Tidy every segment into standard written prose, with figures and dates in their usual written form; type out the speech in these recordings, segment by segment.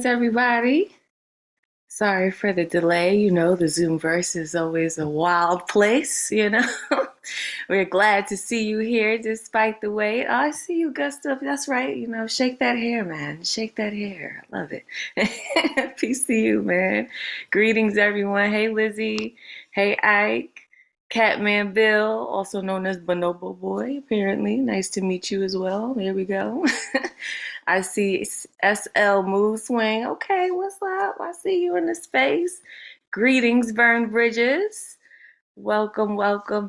Everybody. Sorry for the delay. The Zoomverse is always a wild place. We're glad to see you here despite the wait. Oh, I see you, Gustav. That's right. Shake that hair, man. Shake that hair. I love it. Peace to you, man. Greetings, everyone. Hey, Lizzie. Hey, Ike. Catman Bill, also known as Bonobo Boy, apparently. Nice to meet you as well. There we go. I see SL Mood Swing. Okay, what's up? I see you in the space. Greetings, Burn Bridges. Welcome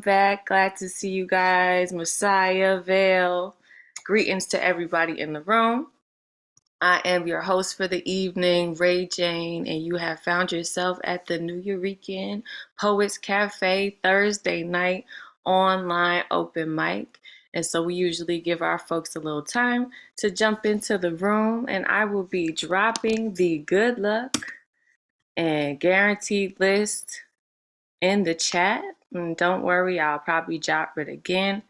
back. Glad to see you guys. Messiah, Vale. Greetings to everybody in the room. I am your host for the evening, Ray Jane, and you have found yourself at the New Eurekan Poets Cafe Thursday night online open mic. And so we usually give our folks a little time to jump into the room, and I will be dropping the good luck and guaranteed list in the chat. And don't worry, I'll probably drop it again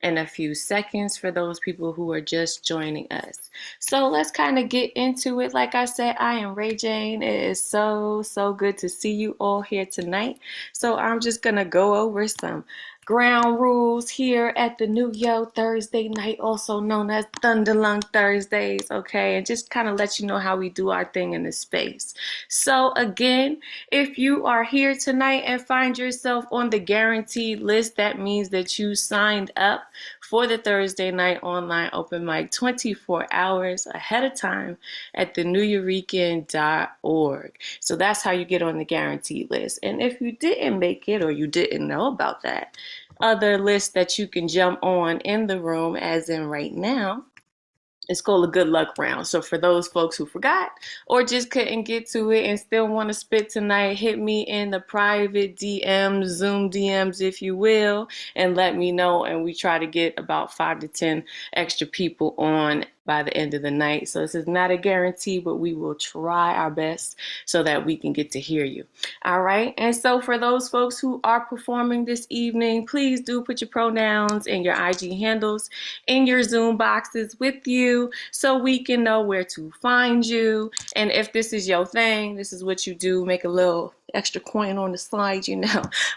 in a few seconds for those people who are just joining us. So let's kind of get into it. Like I said, I am Ray Jane. It is so good to see you all here tonight. So I'm just going to go over some ground rules here at the New Yo Thursday night, also known as Thunderlung Thursdays, okay? And just kind of let you know how we do our thing in this space. So again, if you are here tonight and find yourself on the guaranteed list, that means that you signed up for the Thursday night online open mic 24 hours ahead of time at the neweurekan.org. So that's how you get on the guaranteed list. And if you didn't make it or you didn't know about that, other lists that you can jump on in the room, as in right now, it's called a good luck round. So for those folks who forgot or just couldn't get to it and still want to spit tonight, hit me in the private DMs, Zoom DMs, if you will, and let me know. And we try to get about 5 to 10 extra people on by the end of the night. So this is not a guarantee, but we will try our best so that we can get to hear you. All right. And so for those folks who are performing this evening, please do put your pronouns and your IG handles in your Zoom boxes with you so we can know where to find you. And if this is your thing, this is what you do, make a little extra coin on the slide,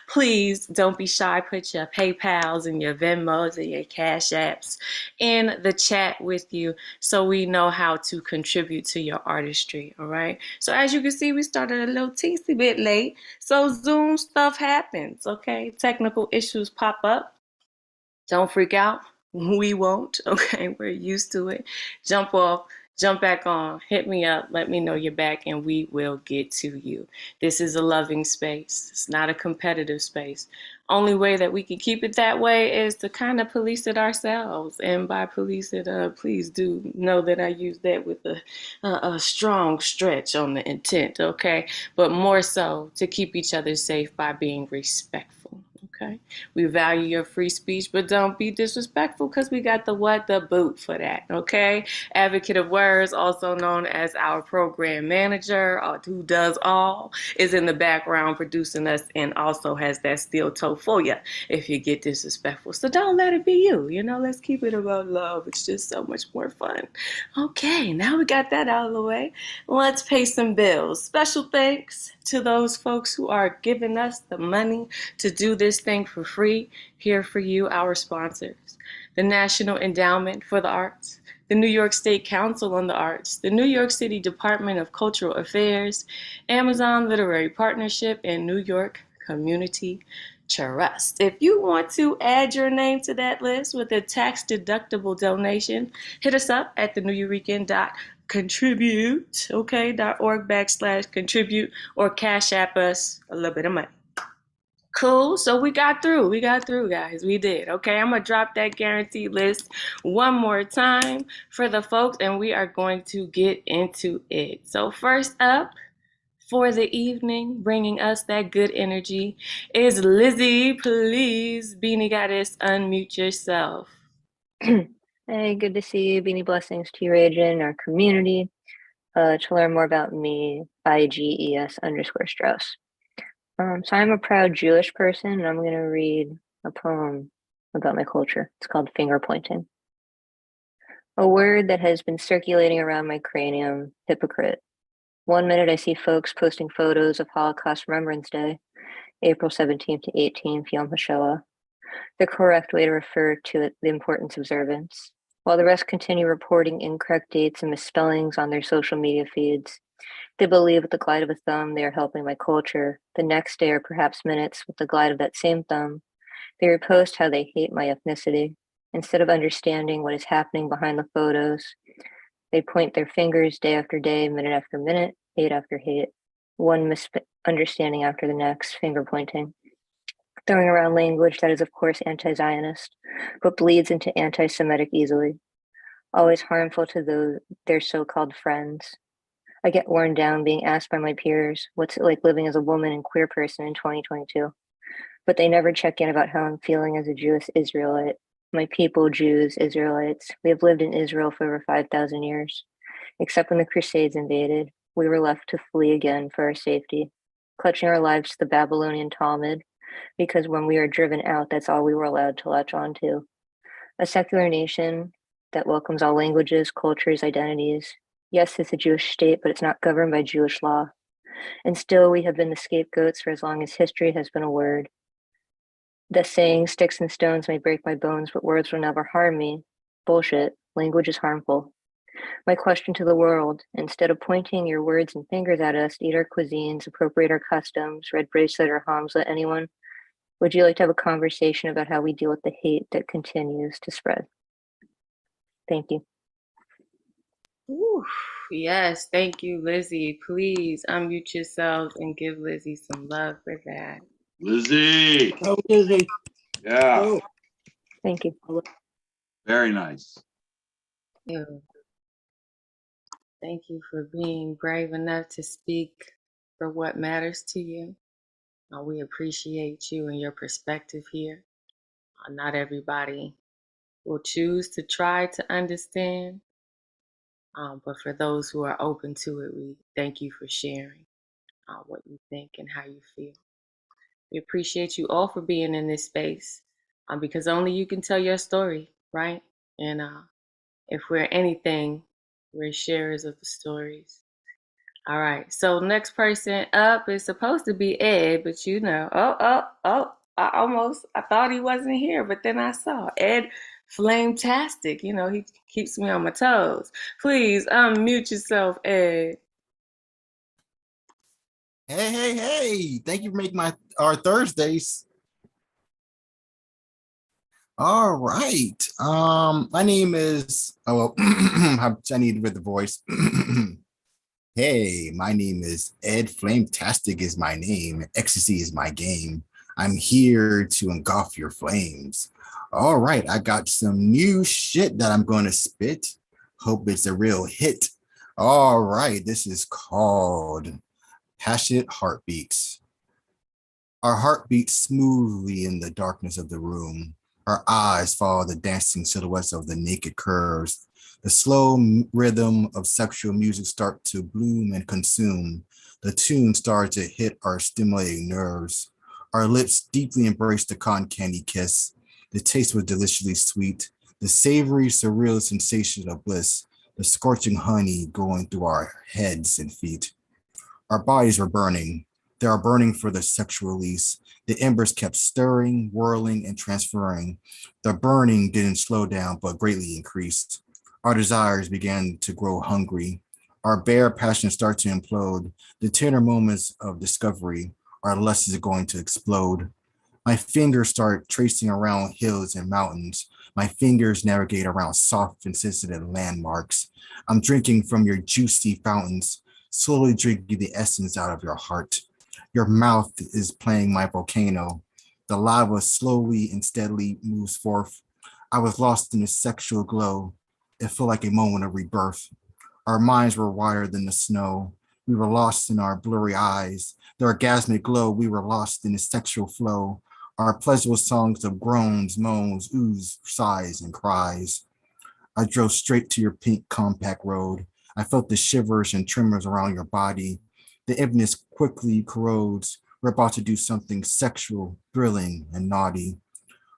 please don't be shy. Put your PayPals and your Venmos and your Cash Apps in the chat with you so we know how to contribute to your artistry. All right. So as you can see, we started a little teensy bit late. So Zoom stuff happens. Okay. Technical issues pop up. Don't freak out. We won't. Okay. We're used to it. Jump off. Jump back on, hit me up, let me know you're back, and we will get to you. This is a loving space. It's not a competitive space. Only way that we can keep it that way is to kind of police it ourselves. And by police it, please do know that I use that with a strong stretch on the intent, okay? But more so to keep each other safe by being respectful. Okay, we value your free speech, but don't be disrespectful because we got the boot for that. Okay, advocate of words, also known as our program manager, who does all, is in the background producing us and also has that steel toe for you if you get disrespectful. So don't let it be you. Let's keep it about love. It's just so much more fun. Okay, now we got that out of the way. Let's pay some bills. Special thanks to those folks who are giving us the money to do this thing for free. Here for you, our sponsors: the National Endowment for the Arts, the New York State Council on the Arts, the New York City Department of Cultural Affairs, Amazon Literary Partnership, and New York Community Trust. If you want to add your name to that list with a tax-deductible donation, hit us up at the neweurekan.contribute, okay, .org/contribute, or Cash App us a little bit of money. Cool. So we got through, guys. We did. Okay, I'm going to drop that guaranteed list one more time for the folks, and we are going to get into it. So first up for the evening, bringing us that good energy, is Lizzie. Please, Beanie Goddess, unmute yourself. Hey, good to see you. Beanie blessings to you, Rajan, our community. To learn more about me, IGES_Strauss. So I'm a proud Jewish person, and I'm going to read a poem about my culture. It's called Finger Pointing. A word that has been circulating around my cranium, hypocrite, One minute I see folks posting photos of Holocaust Remembrance Day, April 17th to 18th, Yom HaShoah, the correct way to refer to it, the importance observance, while the rest continue reporting incorrect dates and misspellings on their social media feeds. They believe with the glide of a thumb they are helping my culture. The next day, or perhaps minutes, with the glide of that same thumb, they repost how they hate my ethnicity. Instead of understanding what is happening behind the photos, they point their fingers day after day, minute after minute, hate after hate, one misunderstanding after the next, finger pointing, throwing around language that is, of course, anti Zionist, but bleeds into anti Semitic easily, always harmful to their so called friends. I get worn down being asked by my peers, what's it like living as a woman and queer person in 2022? But they never check in about how I'm feeling as a Jewish Israelite. My people, Jews, Israelites, we have lived in Israel for over 5,000 years. Except when the Crusades invaded, we were left to flee again for our safety, clutching our lives to the Babylonian Talmud, because when we are driven out, that's all we were allowed to latch onto. A secular nation that welcomes all languages, cultures, identities. Yes, it's a Jewish state, but it's not governed by Jewish law. And still, we have been the scapegoats for as long as history has been a word. The saying, sticks and stones may break my bones, but words will never harm me. Bullshit. Language is harmful. My question to the world, instead of pointing your words and fingers at us, eat our cuisines, appropriate our customs, red bracelet or Hamza, anyone, would you like to have a conversation about how we deal with the hate that continues to spread? Thank you. Ooh, yes, thank you, Lizzie. Please unmute yourselves and give Lizzie some love for that. Lizzie. Oh, Lizzie. Yeah. Oh, Thank you. Very nice. Ew. Thank you for being brave enough to speak for what matters to you. We appreciate you and your perspective here. Not everybody will choose to try to understand, but for those who are open to it, we thank you for sharing what you think and how you feel. We appreciate you all for being in this space because only you can tell your story, right? And if we're anything, we're sharers of the stories. All right, so next person up is supposed to be Ed, but I thought he wasn't here, but then I saw Ed Flametastic. You know, he keeps me on my toes. Please unmute yourself, Ed. hey. Thank you for making our Thursdays. All right. My name is I need with the voice. Hey, my name is Ed Flametastic is my name. Ecstasy is my game. I'm here to engulf your flames. All right, I got some new shit that I'm going to spit. Hope it's a real hit. All right, this is called Passionate Heartbeats. Our heart beats smoothly in the darkness of the room. Our eyes follow the dancing silhouettes of the naked curves. The slow rhythm of sexual music starts to bloom and consume. The tune starts to hit our stimulating nerves. Our lips deeply embrace the cotton candy kiss. The taste was deliciously sweet. The savory, surreal sensation of bliss. The scorching honey going through our heads and feet. Our bodies were burning. They are burning for the sexual release. The embers kept stirring, whirling, and transferring. The burning didn't slow down, but greatly increased. Our desires began to grow hungry. Our bare passions start to implode. The tender moments of discovery, our lust is going to explode. My fingers start tracing around hills and mountains. My fingers navigate around soft and sensitive landmarks. I'm drinking from your juicy fountains, slowly drinking the essence out of your heart. Your mouth is playing my volcano. The lava slowly and steadily moves forth. I was lost in a sexual glow. It felt like a moment of rebirth. Our minds were wider than the snow. We were lost in our blurry eyes. The orgasmic glow, we were lost in the sexual flow. Our pleasurable songs of groans, moans, oohs, sighs, and cries. I drove straight to your pink compact road. I felt the shivers and tremors around your body. The emptiness quickly corrodes. We're about to do something sexual, thrilling, and naughty.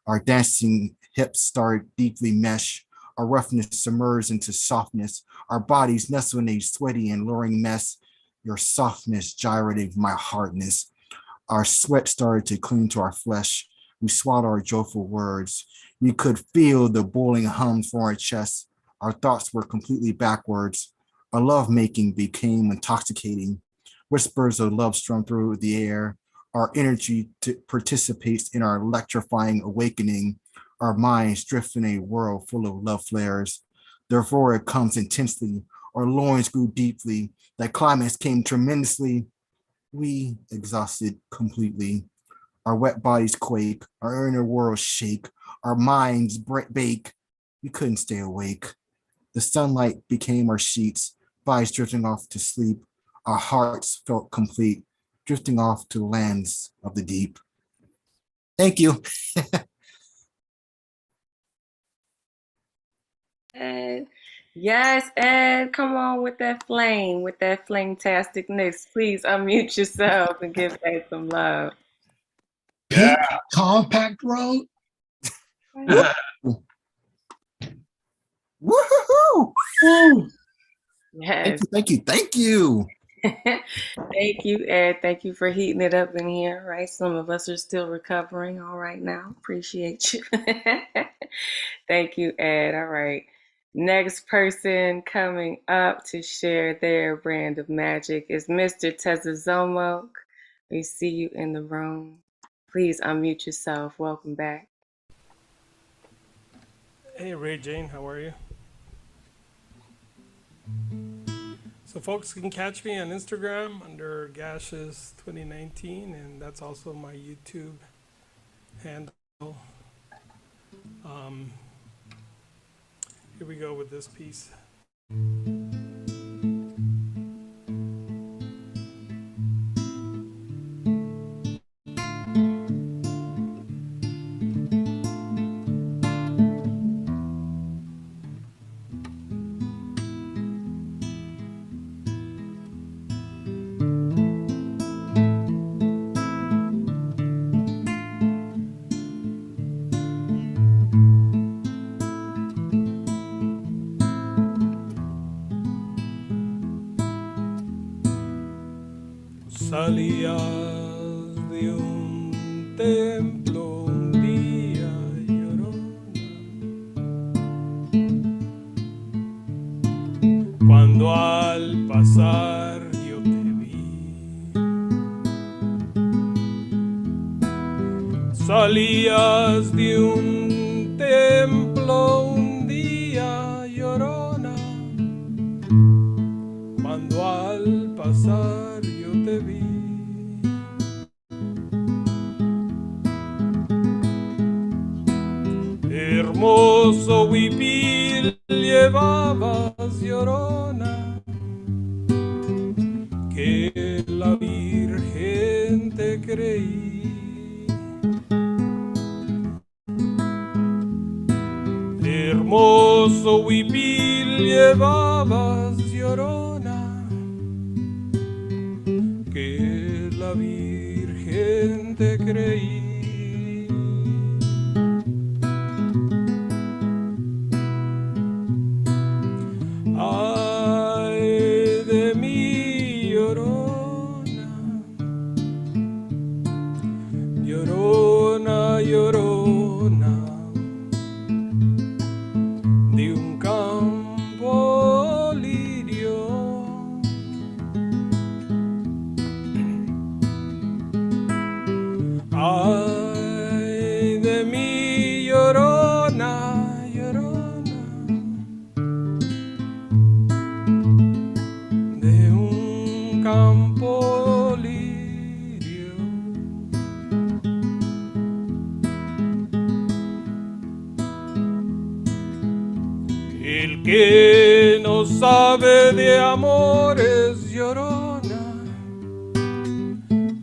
Our dancing hips start deeply mesh. Our roughness submerged into softness. Our bodies nestle in a sweaty and luring mess. Your softness gyrated my hardness. Our sweat started to cling to our flesh. We swallowed our joyful words. We could feel the boiling hum from our chests. Our thoughts were completely backwards. Our lovemaking became intoxicating. Whispers of love strung through the air. Our energy participates in our electrifying awakening. Our minds drift in a world full of love flares. Therefore, it comes intensely. Our loins grew deeply. The climax came tremendously. We exhausted completely. Our wet bodies quake. Our inner worlds shake. Our minds bake. We couldn't stay awake. The sunlight became our sheets, bodies drifting off to sleep. Our hearts felt complete, drifting off to lands of the deep. Thank you. Ed. Yes, Ed, come on with that flame-tasticness. Please unmute yourself and give Ed some love. Yeah. Compact wrote. Woohoo! Yes. Thank you. Thank you, Ed. Thank you for heating it up in here, right? Some of us are still recovering all right now. Appreciate you. Thank you, Ed. All right. Next person coming up to share their brand of magic is Mr. Tezazomok. We see you in the room. Please unmute yourself. Welcome back. Hey Ray Jane, how are you? So folks can catch me on Instagram under Gashes 2019, and that's also my YouTube handle. Here we go with this piece. Salías de un templo un día llorona, cuando al pasar yo te vi. Salías de un templo un día llorona, cuando al pasar yo te vi. Hermoso huipil llevabas, llorona, que la Virgen te creí. Hermoso huipil llevabas, llorona, que la Virgen te creí. Ay de mí, llorona, llorona, llorona, de un campo lirio. Ay de mí, llorona, llorona, de un campo lirio. El que no sabe de amores, llorona,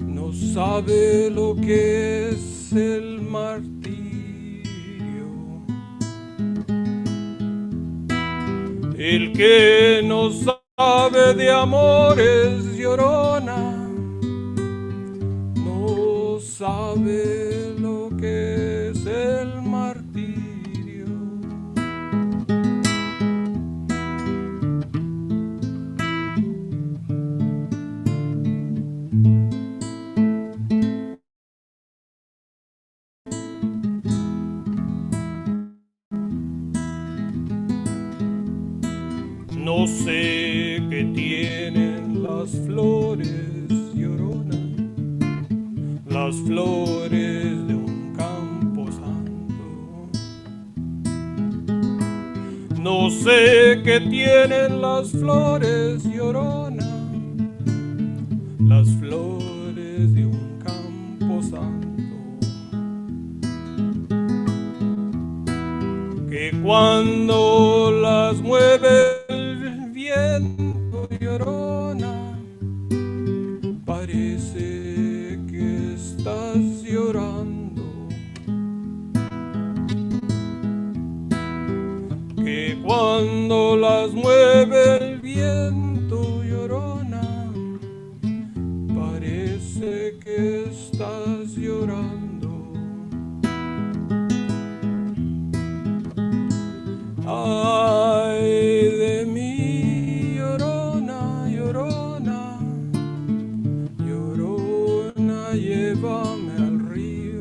no sabe lo que es el martirio. El que no sabe de amores, llorona, no sabe lo que es el martirio. sé qué tienen las flores, Llorona, las flores de un campo santo. No sé qué tienen las flores, Llorona, las flores de un campo santo, que cuando las mueve el viento, Llorona, parece que estás llorando, que cuando las mueve el viento, Llorona, parece que estás llorando. Ay de mí, Llorona, Llorona, Llorona, llévame al río.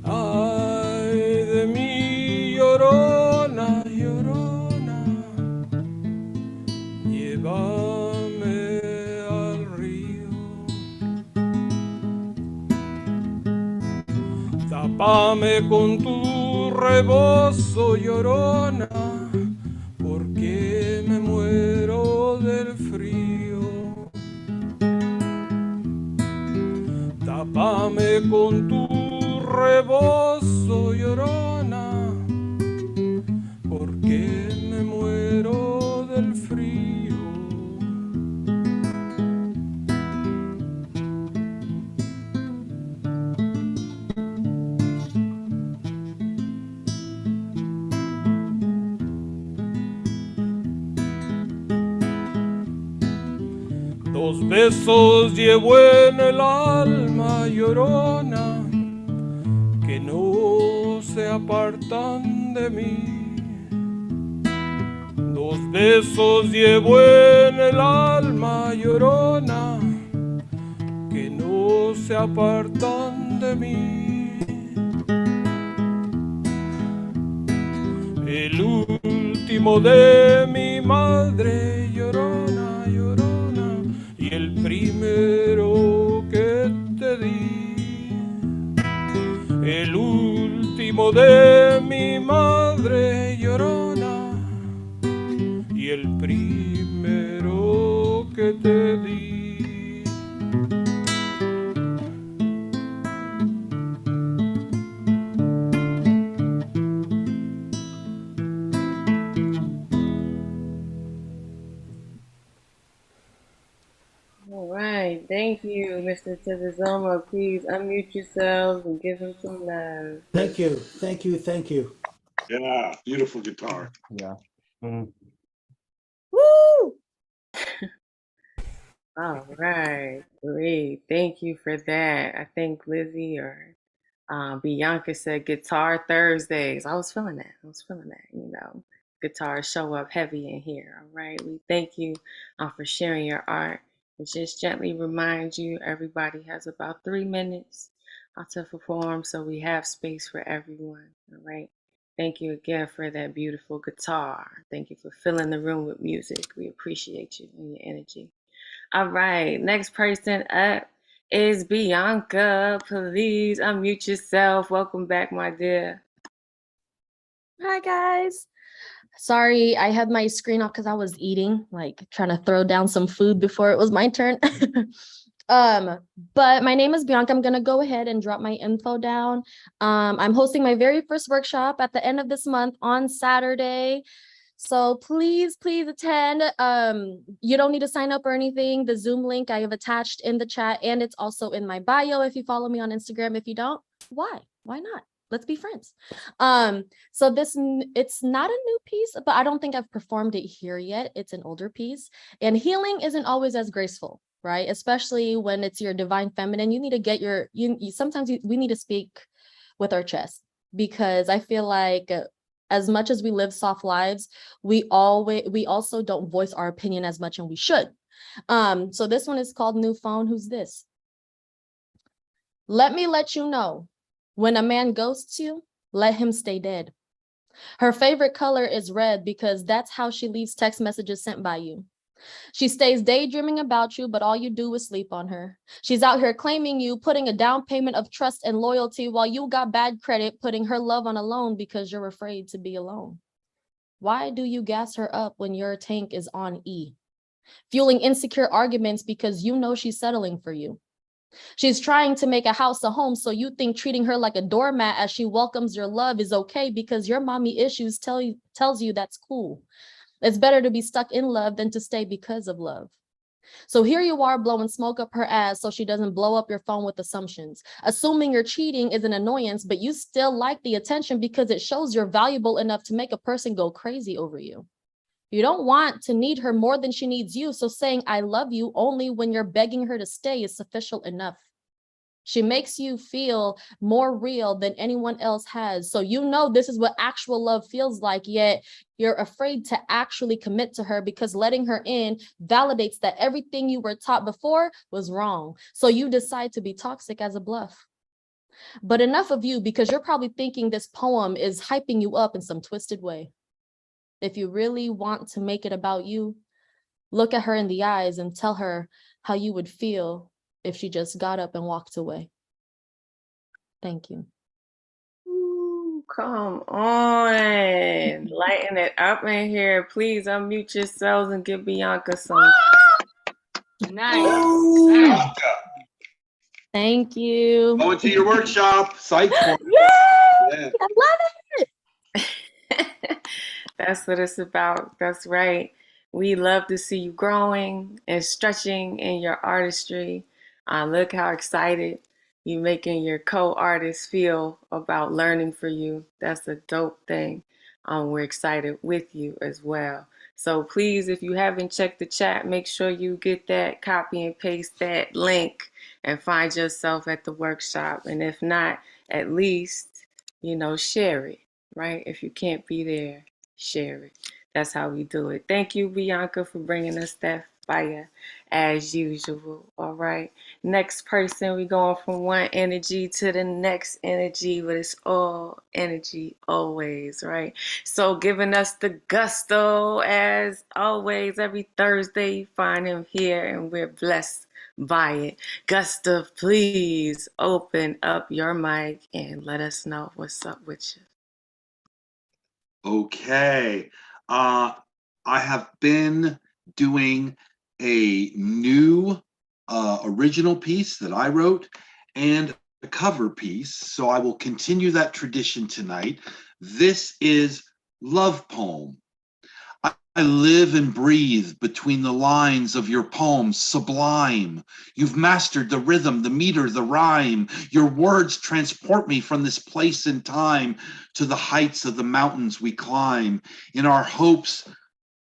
Ay de mí, Llorona, Llorona, llévame al río. Tápame con tu rebozo, Llorona, porque me muero del frío. Tápame con tu rebozo, Llorona, porque me muero del frío. Dos besos llevo en el alma, Llorona, que no se apartan de mí. Dos besos llevo en el alma, Llorona, que no se apartan de mí. El último de mi madre, Llorona, Llorona, y el primero que te di. El último de mi madre, Llorona, y el primero que te di. All right, thank you, Mr. Tizazoma. Please unmute yourselves and give him some love. Thank you. Thank you. Thank you. Yeah, beautiful guitar. Yeah. Woo! All right, great. Thank you for that. I think Lizzie or Bianca said Guitar Thursdays. I was feeling that. You know, guitars show up heavy in here. All right. We thank you for sharing your art. And just gently remind you everybody has about 3 minutes to perform, so we have space for everyone. All right. Thank you again for that beautiful guitar. Thank you for filling the room with music. We appreciate you and your energy. All right. Next person up is Bianca. Please unmute yourself. Welcome back, my dear. Hi guys. Sorry, I had my screen off because I was eating, like trying to throw down some food before it was my turn. But my name is Bianca. I'm gonna go ahead and drop my info down. I'm hosting my very first workshop at the end of this month on Saturday. So please attend. You don't need to sign up or anything. The Zoom link I have attached in the chat, and it's also in my bio if you follow me on Instagram. If you don't, why not? Let's be friends. So it's not a new piece, but I don't think I've performed it here yet. It's an older piece, and healing isn't always as graceful, right? Especially when it's your divine feminine. You need to get your, sometimes we need to speak with our chest, because I feel like as much as we live soft lives, we also don't voice our opinion as much, and we should. So this one is called New Phone. Who's this? Let me let you know, when a man ghosts you, let him stay dead. Her favorite color is red because that's how she leaves text messages sent by you. She stays daydreaming about you, but all you do is sleep on her. She's out here claiming you, putting a down payment of trust and loyalty while you got bad credit, putting her love on a loan because you're afraid to be alone. Why do you gas her up when your tank is on E? Fueling insecure arguments because you know she's settling for you. She's trying to make a house a home, so you think treating her like a doormat as she welcomes your love is okay because your mommy issues tells you that's cool. It's better to be stuck in love than to stay because of love. So here you are blowing smoke up her ass so she doesn't blow up your phone with assumptions. Assuming you're cheating is an annoyance, but you still like the attention because it shows you're valuable enough to make a person go crazy over you. You don't want to need her more than she needs you, so saying I love you only when you're begging her to stay is sufficient enough. She makes you feel more real than anyone else has. So you know this is what actual love feels like, yet you're afraid to actually commit to her because letting her in validates that everything you were taught before was wrong. So you decide to be toxic as a bluff. But enough of you, because you're probably thinking this poem is hyping you up in some twisted way. If you really want to make it about you, look at her in the eyes and tell her how you would feel if she just got up and walked away. Thank you. Ooh, come on. Lighten it up in here. Please unmute yourselves and give Bianca some. Nice. Thank you. Going to your workshop. Psych for Yay! I love it. That's what it's about. That's right. We love to see you growing and stretching in your artistry. Look how excited you making your co-artists feel about learning for you. That's a dope thing. We're excited with you as well. So please, if you haven't checked the chat, make sure you get that, copy and paste that link and find yourself at the workshop. And if not, at least, share it, right? If you can't be there, share it. That's how we do it. Thank you, Bianca, for bringing us that fire as usual. All right. Next person, we going from one energy to the next energy, but it's all energy always, right? So giving us the gusto as always every Thursday, you find him here and we're blessed by it. Gustav, please open up your mic and let us know what's up with you. Okay. I have been doing a new original piece that I wrote and a cover piece. So I will continue that tradition tonight. This is Love Poem. I live and breathe between the lines of your poems, sublime. You've mastered the rhythm, the meter, the rhyme. Your words transport me from this place and time to the heights of the mountains we climb. In our hopes,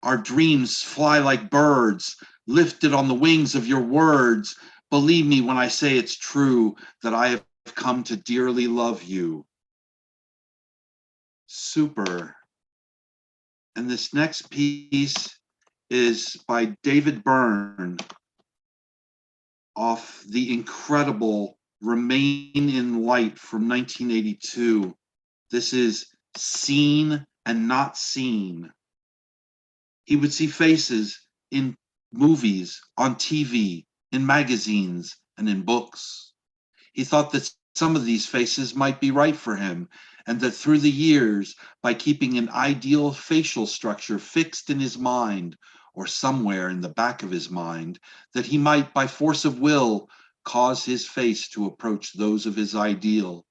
our dreams fly like birds, lifted on the wings of your words. Believe me when I say it's true that I have come to dearly love you. Super. And this next piece is by David Byrne off the incredible Remain in Light from 1982. This is Seen and Not Seen. He would see faces in movies, on TV, in magazines, and in books. He thought that some of these faces might be right for him, and that through the years, by keeping an ideal facial structure fixed in his mind, or somewhere in the back of his mind, that he might, by force of will, cause his face to approach those of his ideal.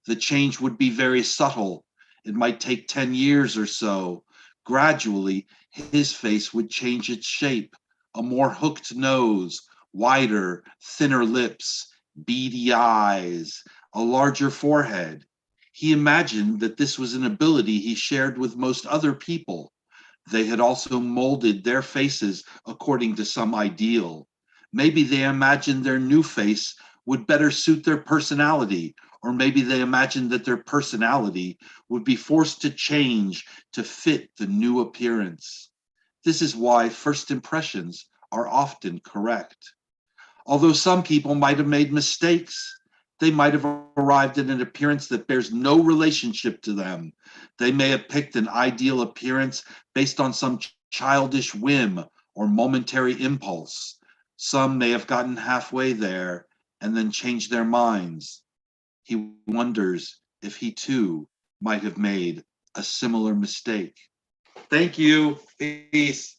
The change would be very subtle. It might take 10 years or so. Gradually, his face would change its shape, a more hooked nose, wider, thinner lips, beady eyes, a larger forehead. He imagined that this was an ability he shared with most other people. They had also molded their faces according to some ideal. Maybe they imagined their new face would better suit their personality, or maybe they imagined that their personality would be forced to change to fit the new appearance. This is why first impressions are often correct. Although some people might have made mistakes, They might have arrived at an appearance that bears no relationship to them. They may have picked an ideal appearance based on some childish whim or momentary impulse. Some may have gotten halfway there and then changed their minds. He wonders if he too might have made a similar mistake. Thank you. Peace.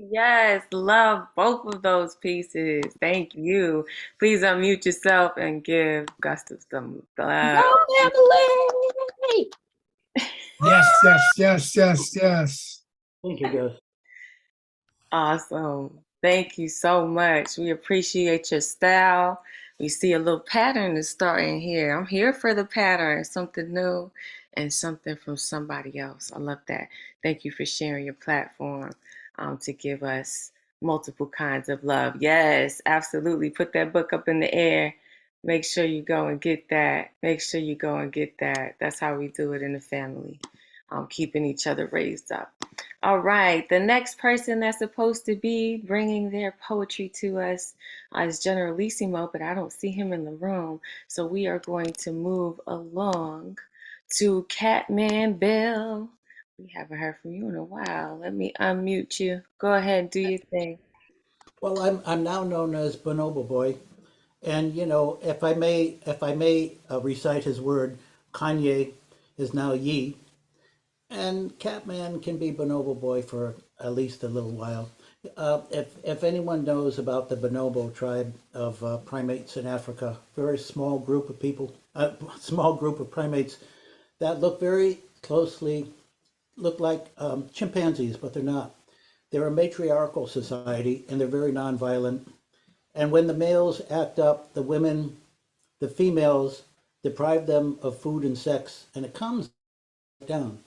Yes, love both of those pieces. Thank you. Please unmute yourself and give Gustav some love. Go, Emily! Yes. Thank you, Gus. Awesome. Thank you so much. We appreciate your style. We see a little pattern is starting here. I'm here for the pattern, something new and something from somebody else. I love that. Thank you for sharing your platform to give us multiple kinds of love. Yes, absolutely. Put that book up in the air. Make sure you go and get that. Make sure you go and get that. That's how we do it in the family, keeping each other raised up. All right, the next person that's supposed to be bringing their poetry to us is Generalissimo, but I don't see him in the room. So we are going to move along to Catman Bill. We haven't heard from you in a while. Let me unmute you. Go ahead and do your thing. Well, I'm now known as Bonobo Boy, and you know, if I may recite his word, Kanye is now Ye, and Catman can be Bonobo Boy for at least a little while. If anyone knows about the Bonobo tribe of primates in Africa, very small group of people, small group of primates that look very closely, look like chimpanzees, but they're not. They're a matriarchal society, and they're very nonviolent. And when the males act up, the females deprive them of food and sex, and it calms down.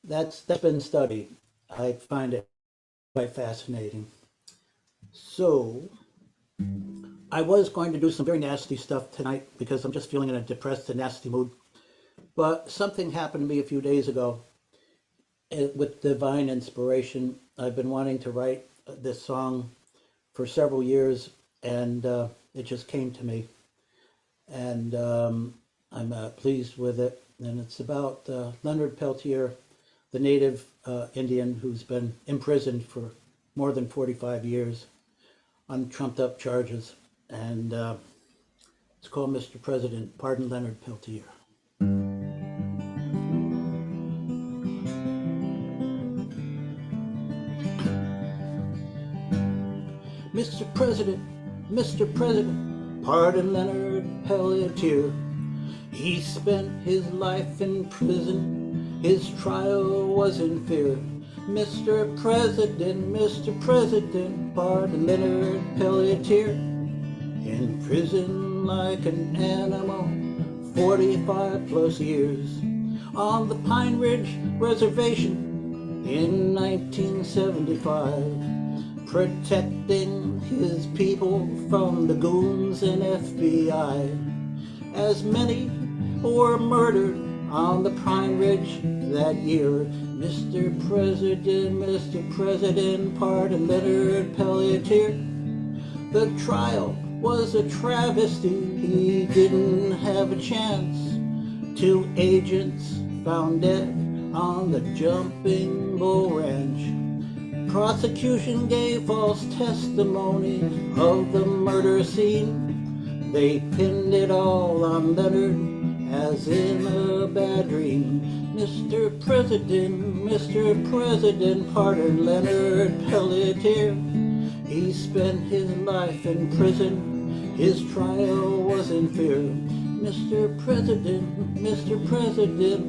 That's been studied. I find it quite fascinating. So I was going to do some very nasty stuff tonight because I'm just feeling in a depressed and nasty mood. But something happened to me a few days ago with divine inspiration. I've been wanting to write this song for several years, and it just came to me. And I'm pleased with it. And it's about Leonard Peltier, the native Indian who's been imprisoned for more than 45 years on trumped up charges. And it's called Mr. President, Pardon Leonard Peltier. Mr. President, pardon Leonard Peltier. He spent his life in prison, his trial was in fear. Mr. President, pardon Leonard Peltier. In prison like an animal, 45 plus years. On the Pine Ridge Reservation in 1975. Protecting his people from the goons and FBI. As many were murdered on the Pine Ridge that year. Mr. President, pardon Leonard Peltier. The trial was a travesty, he didn't have a chance. 2 agents found dead on the Jumping Bull Ranch. Prosecution gave false testimony of the murder scene. They pinned it all on Leonard as in a bad dream. Mr. President, pardon Leonard Peltier. He spent his life in prison, his trial was in fear. Mr. President,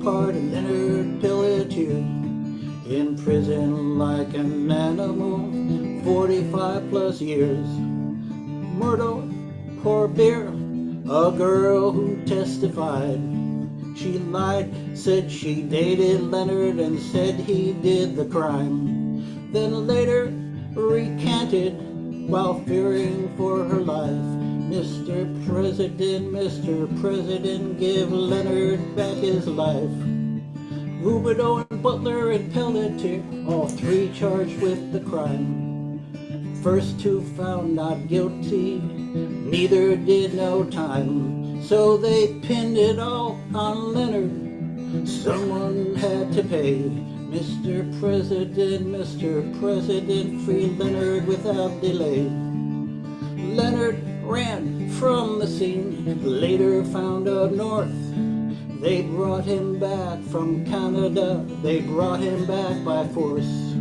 pardon Leonard Peltier. In prison like an animal, 45 plus years. Myrtle, poor beer, a girl who testified. She lied, said she dated Leonard and said he did the crime. Then later recanted while fearing for her life. Mr. President, give Leonard back his life. Rubidoux and Butler and Peltier, all 3 charged with the crime. first two found not guilty, neither did no time. So they pinned it all on Leonard. Someone had to pay. Mr. President, free Leonard without delay. Leonard ran from the scene, later found up north. They brought him back from Canada, they brought him back by force.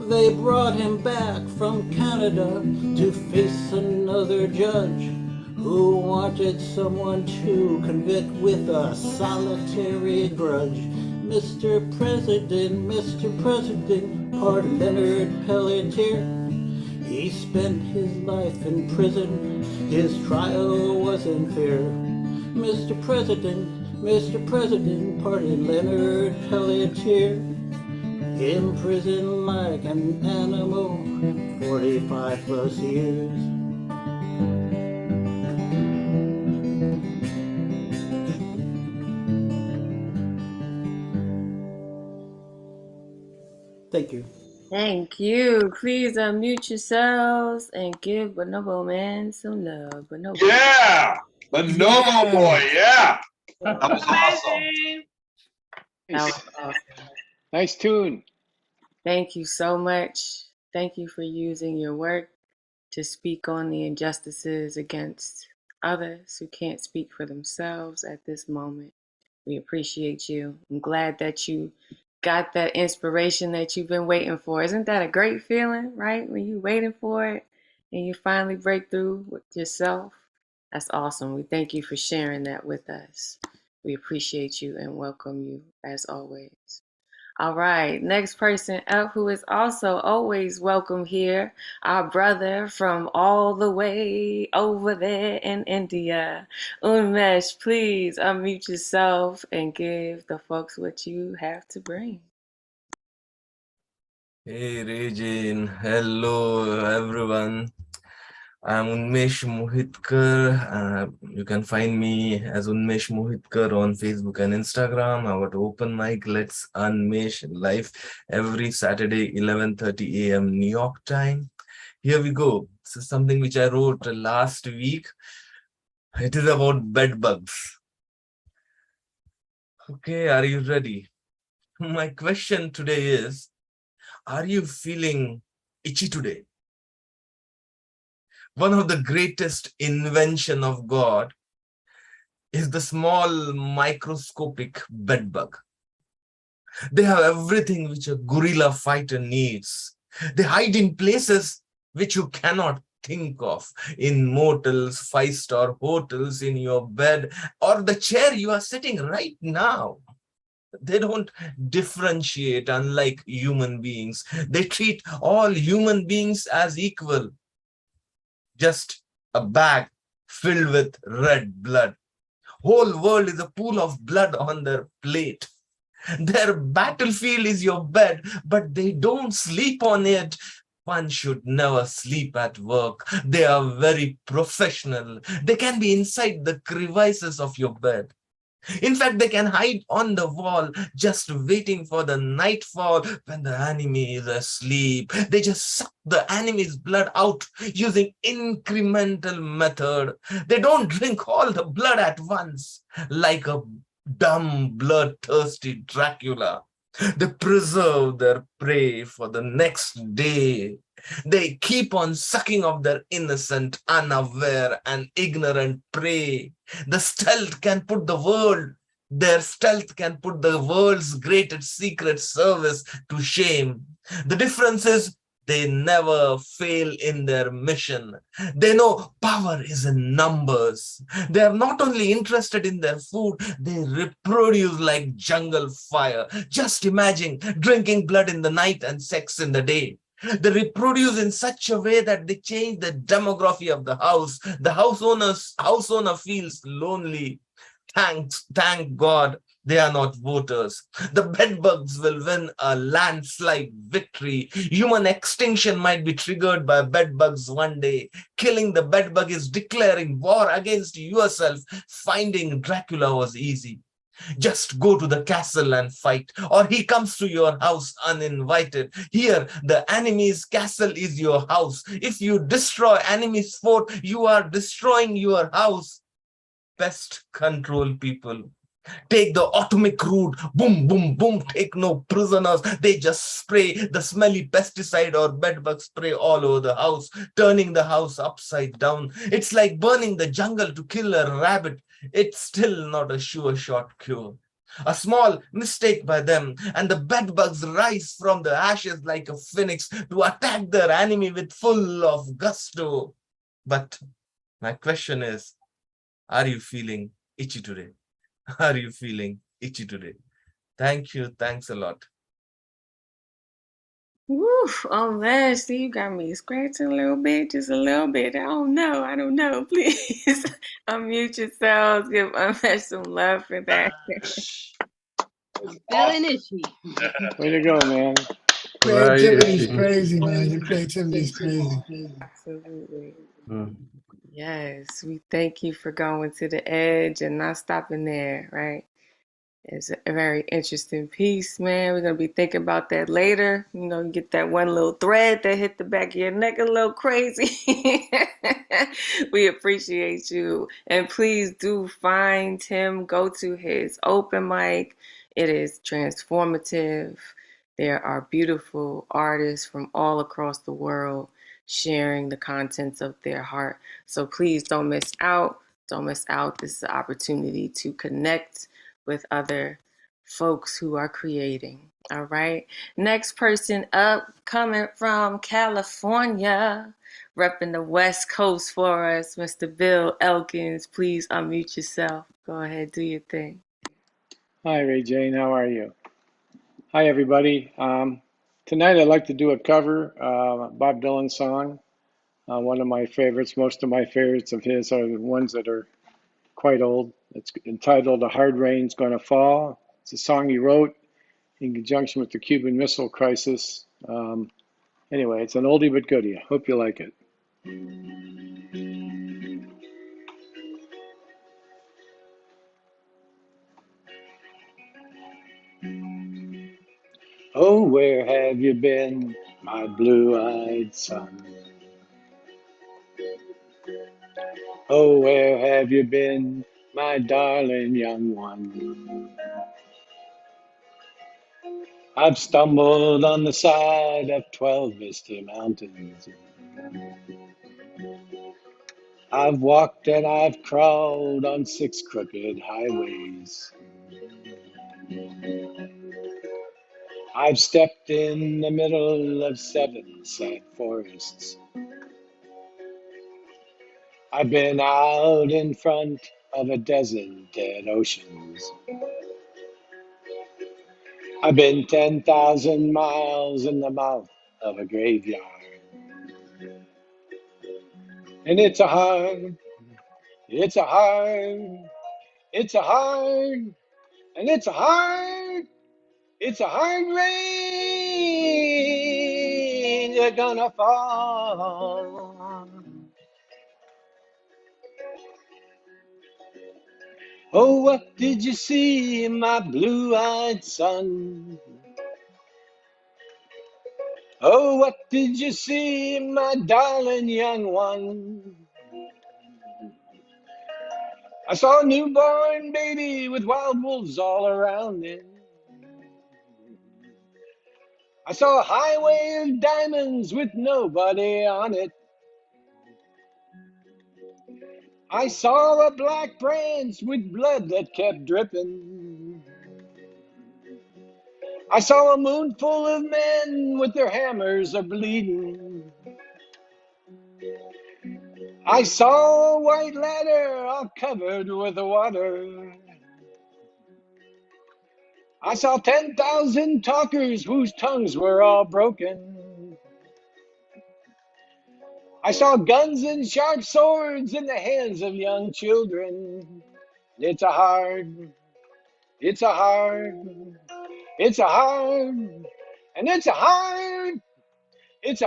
They brought him back from Canada to face another judge who wanted someone to convict with a solitary grudge. Mr. President, pardon Leonard Pelletier. He spent his life in prison, his trial wasn't fair. Mr. President, pardon Leonard Pelletier. Imprisoned like an animal, 45 plus years. Thank you. Thank you. Please unmute yourselves and give Bonobo Man some love. Bonobo. Yeah, Bonobo boy. Yeah, that was awesome. That was awesome. Nice tune. Thank you so much. Thank you for using your work to speak on the injustices against others who can't speak for themselves at this moment. We appreciate you. I'm glad that you got that inspiration that you've been waiting for. Isn't that a great feeling, right? When you're waiting for it and you finally break through with yourself. That's awesome. We thank you for sharing that with us. We appreciate you and welcome you as always. All right, next person up who is also always welcome here, our brother from all the way over there in India. Unmesh, please unmute yourself and give the folks what you have to bring. Hey Regine, hello everyone. I'm Unmesh Mohitkar. You can find me as Unmesh Mohitkar on Facebook and Instagram. I got open mic Let's Unmesh live every Saturday 11:30 a.m. New York time. Here we go. This is something which I wrote last week. It is about bed bugs. Okay, are you ready? My question today is, are you feeling itchy today? One of the greatest invention of God is the small microscopic bed bug. They have everything which a gorilla fighter needs. They hide in places which you cannot think of, in motels, 5-star hotels, in your bed, or the chair you are sitting right now. They don't differentiate, unlike human beings. They treat all human beings as equal. Just a bag filled with red blood. Whole world is a pool of blood on their plate. Their battlefield is your bed, but they don't sleep on it. One should never sleep at work. They are very professional. They can be inside the crevices of your bed. In fact, they can hide on the wall, just waiting for the nightfall when the enemy is asleep. They just suck the enemy's blood out using incremental method. They don't drink all the blood at once, like a dumb, bloodthirsty Dracula. They preserve their prey for the next day. They keep on sucking of their innocent, unaware, and ignorant prey. Their stealth can put the world's greatest secret service to shame. The difference is they never fail in their mission. They know power is in numbers. They are not only interested in their food, they reproduce like jungle fire. Just imagine drinking blood in the night and sex in the day. They reproduce in such a way that they change the demography of the house. The house owner feels lonely. Thank God they are not voters. The bedbugs will win a landslide victory. Human extinction might be triggered by bedbugs one day. Killing the bedbug is declaring war against yourself. Finding Dracula was easy. Just go to the castle and fight, or he comes to your house uninvited. Here, the enemy's castle is your house. If you destroy enemy's fort, you are destroying your house. Pest control people. Take the atomic route, boom, boom, boom, take no prisoners. They just spray the smelly pesticide or bedbug spray all over the house, turning the house upside down. It's like burning the jungle to kill a rabbit. It's still not a sure shot cure. A small mistake by them, and the bedbugs rise from the ashes like a phoenix to attack their enemy with full of gusto. But my question is, are you feeling itchy today? Are you feeling itchy today? Thank you. Thanks a lot. Woo, oh man, see, you got me scratching a little bit, just a little bit. I don't know. Please unmute yourselves, give Unmesh some love for that. Feeling itchy. Way to go, man. Creativity's crazy, man. Your creativity's crazy. Absolutely. Yes, we thank you for going to the edge and not stopping there, right? It's a very interesting piece, man. We're going to be thinking about that later. You know, you get that one little thread that hit the back of your neck a little crazy. We appreciate you. And please do find him. Go to his open mic. It is transformative. There are beautiful artists from all across the world sharing the contents of their heart. So please don't miss out. Don't miss out. This is an opportunity to connect with other folks who are creating. All right. Next person up, coming from California, repping the West Coast for us, Mr. Bill Elkins. Please unmute yourself. Go ahead, do your thing. Hi, Ray Jane. How are you? Hi, everybody. Tonight I'd like to do a cover, Bob Dylan song. One of my favorites. Most of my favorites of his are the ones that are quite old. It's entitled "A Hard Rain's Gonna Fall." It's a song he wrote in conjunction with the Cuban Missile Crisis. Anyway, it's an oldie but goodie. I hope you like it. Oh, where have you been, my blue-eyed son? Oh, where have you been, my darling young one? I've stumbled on the side of 12 misty mountains. I've walked and I've crawled on 6 crooked highways. I've stepped in the middle of 7 sad forests. I've been out in front of a dozen dead oceans. I've been 10,000 miles in the mouth of a graveyard. And it's a hard, and it's a hard rain you're gonna fall. Oh, what did you see, my blue-eyed son? Oh, what did you see, my darling young one? I saw a newborn baby with wild wolves all around him. I saw a highway of diamonds with nobody on it. I saw a black branch with blood that kept dripping. I saw a moon full of men with their hammers a-bleeding. I saw a white ladder all covered with water. I saw 10,000 talkers whose tongues were all broken. I saw guns and sharp swords in the hands of young children. It's a hard, and it's a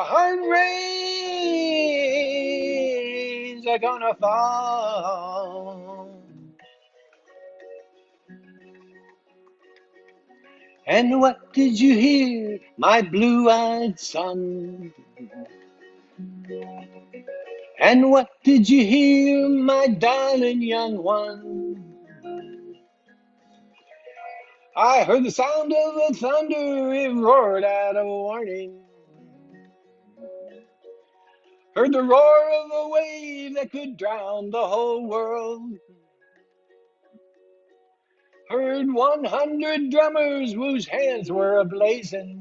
hard rains are gonna fall. And what did you hear, my blue-eyed son? And what did you hear, my darling young one? I heard the sound of a thunder, it roared out a warning. Heard the roar of a wave that could drown the whole world. Heard 100 drummers whose hands were ablazing.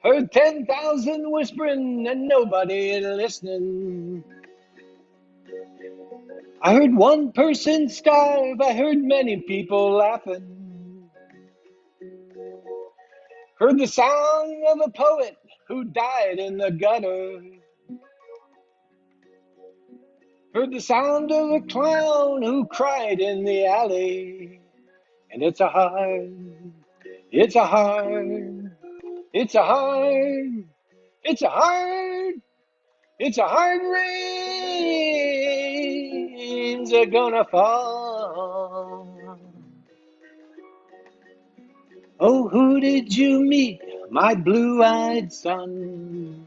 Heard 10,000 whispering and nobody listening. I heard one person starve, I heard many people laughing. Heard the song of a poet who died in the gutter. Heard the sound of a clown who cried in the alley. And it's a hard, it's a hard, it's a hard, it's a hard, it's a hard rains are gonna fall. Oh, who did you meet, my blue-eyed son?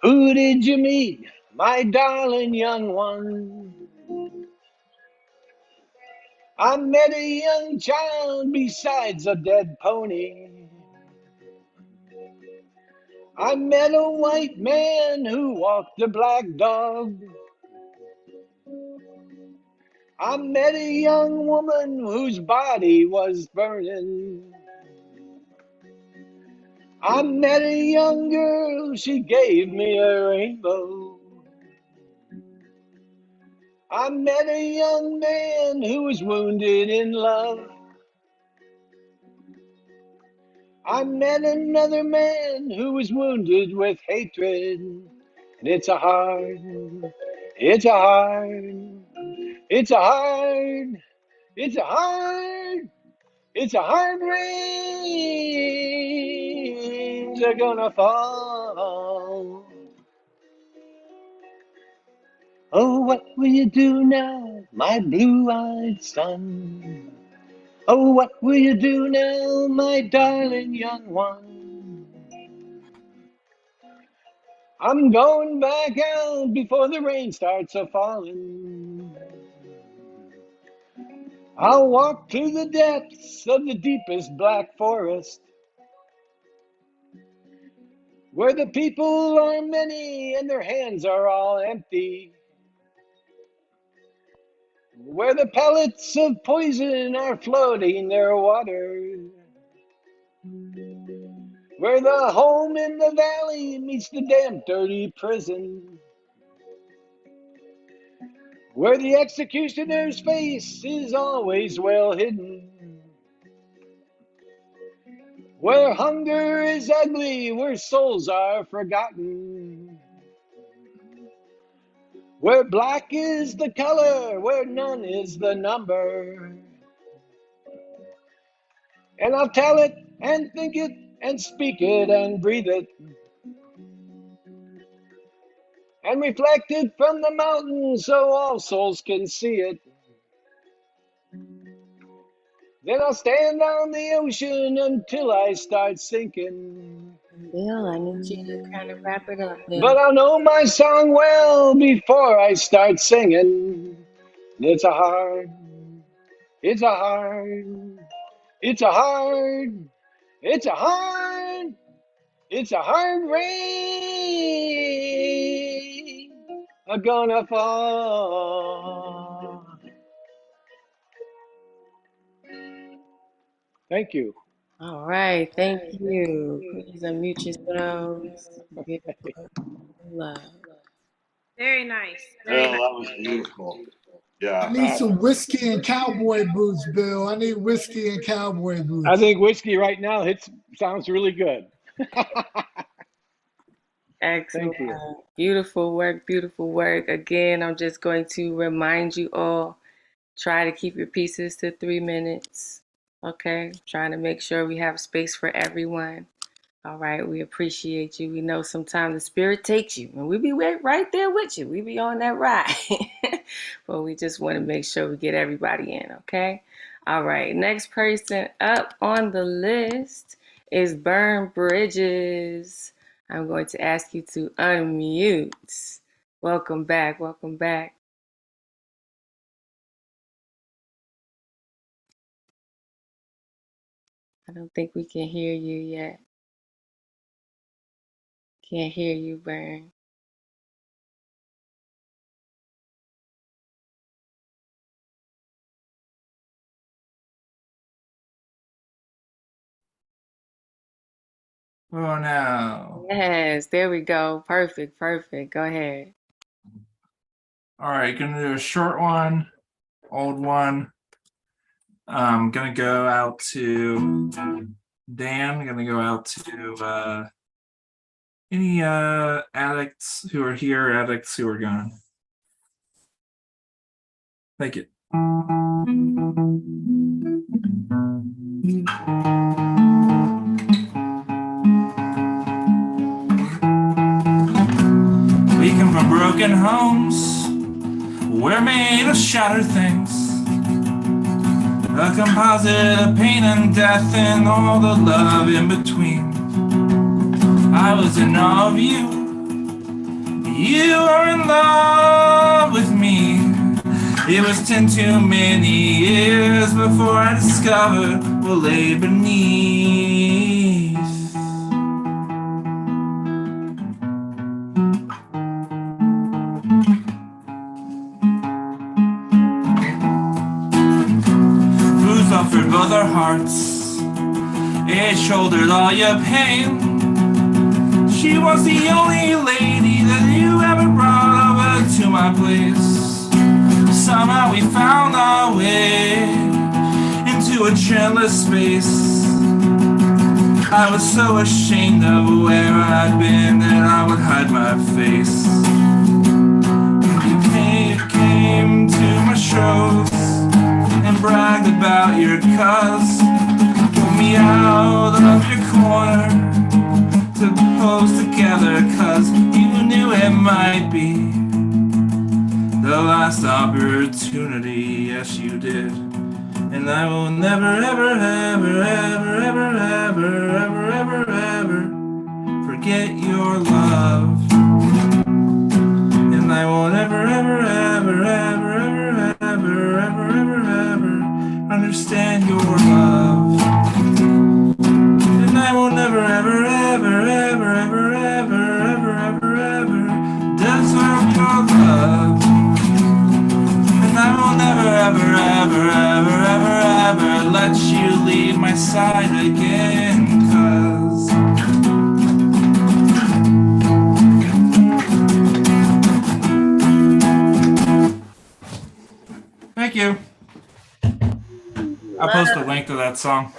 Who did you meet, my darling young one? I met a young child besides a dead pony. I met a white man who walked a black dog. I met a young woman whose body was burning. I met a young girl, she gave me a rainbow. I met a young man who was wounded in love. I met another man who was wounded with hatred. And it's a hard, it's a hard, it's a hard, it's a hard, it's a hard rains are gonna fall. Oh, what will you do now, my blue-eyed son? Oh, what will you do now, my darling young one? I'm going back out before the rain starts a-falling. I'll walk to the depths of the deepest black forest, where the people are many and their hands are all empty, where the pellets of poison are floating their water, where the home in the valley meets the damp, dirty prison, where the executioner's face is always well hidden, where hunger is ugly, where souls are forgotten, where black is the color, where none is the number. And I'll tell it and think it and speak it and breathe it and reflect it from the mountains so all souls can see it. Then I'll stand on the ocean until I start sinking. Bill, I need you to kind of wrap it up, Bill. But I'll know my song well before I start singing. It's a hard, it's a hard, it's a hard, it's a hard, it's a hard rain are gonna fall. Thank you. All right, thank you. Please unmute yourselves. Give love. Very nice. Bill, that was beautiful. Yeah. I need some whiskey and cowboy boots, Bill. I need whiskey and cowboy boots. I think whiskey right now sounds really good. Excellent. Thank you. Beautiful work, beautiful work. Again, I'm just going to remind you all, try to keep your pieces to 3 minutes. Okay, trying to make sure we have space for everyone. All right, we appreciate you. We know sometimes the spirit takes you, and we be right there with you. We be on that ride, but we just want to make sure we get everybody in. Okay. All right, next person up on the list is Burn Bridges. I'm going to ask you to unmute. Welcome back, welcome back. I don't think we can hear you yet. Can't hear you, Burn. Oh no. Yes, there we go. Perfect, perfect. Go ahead. All right, gonna do a short one, old one. I'm gonna go out to Dan. I'm gonna go out to any addicts who are here, addicts who are gone. Thank you. We come from broken homes. We're made of shattered things. A composite of pain and death and all the love in between. I was in awe of you. You are in love with me. It was 10 too many years before I discovered what lay beneath. Bruce offered both our hearts. It shouldered all your pain. She was the only lady that you ever brought over to my place. Somehow we found our way into a trendless space. I was so ashamed of where I'd been that I would hide my face. You came to my shows and bragged about your cuz. Pulled me out of your corner to pose together, cuz you knew it might be the last opportunity. Yes, you did. And I will never, ever, ever, ever, ever, ever, ever, ever, ever forget your love. And I will never, ever, ever, ever, ever, ever, ever, ever, ever understand your love. And I will never, ever, ever, ever, ever, ever, ever, ever, ever deserve your love. And I will never, ever, ever, ever, ever, ever let you leave my side again, cuz thank you. I'll post a link to that song.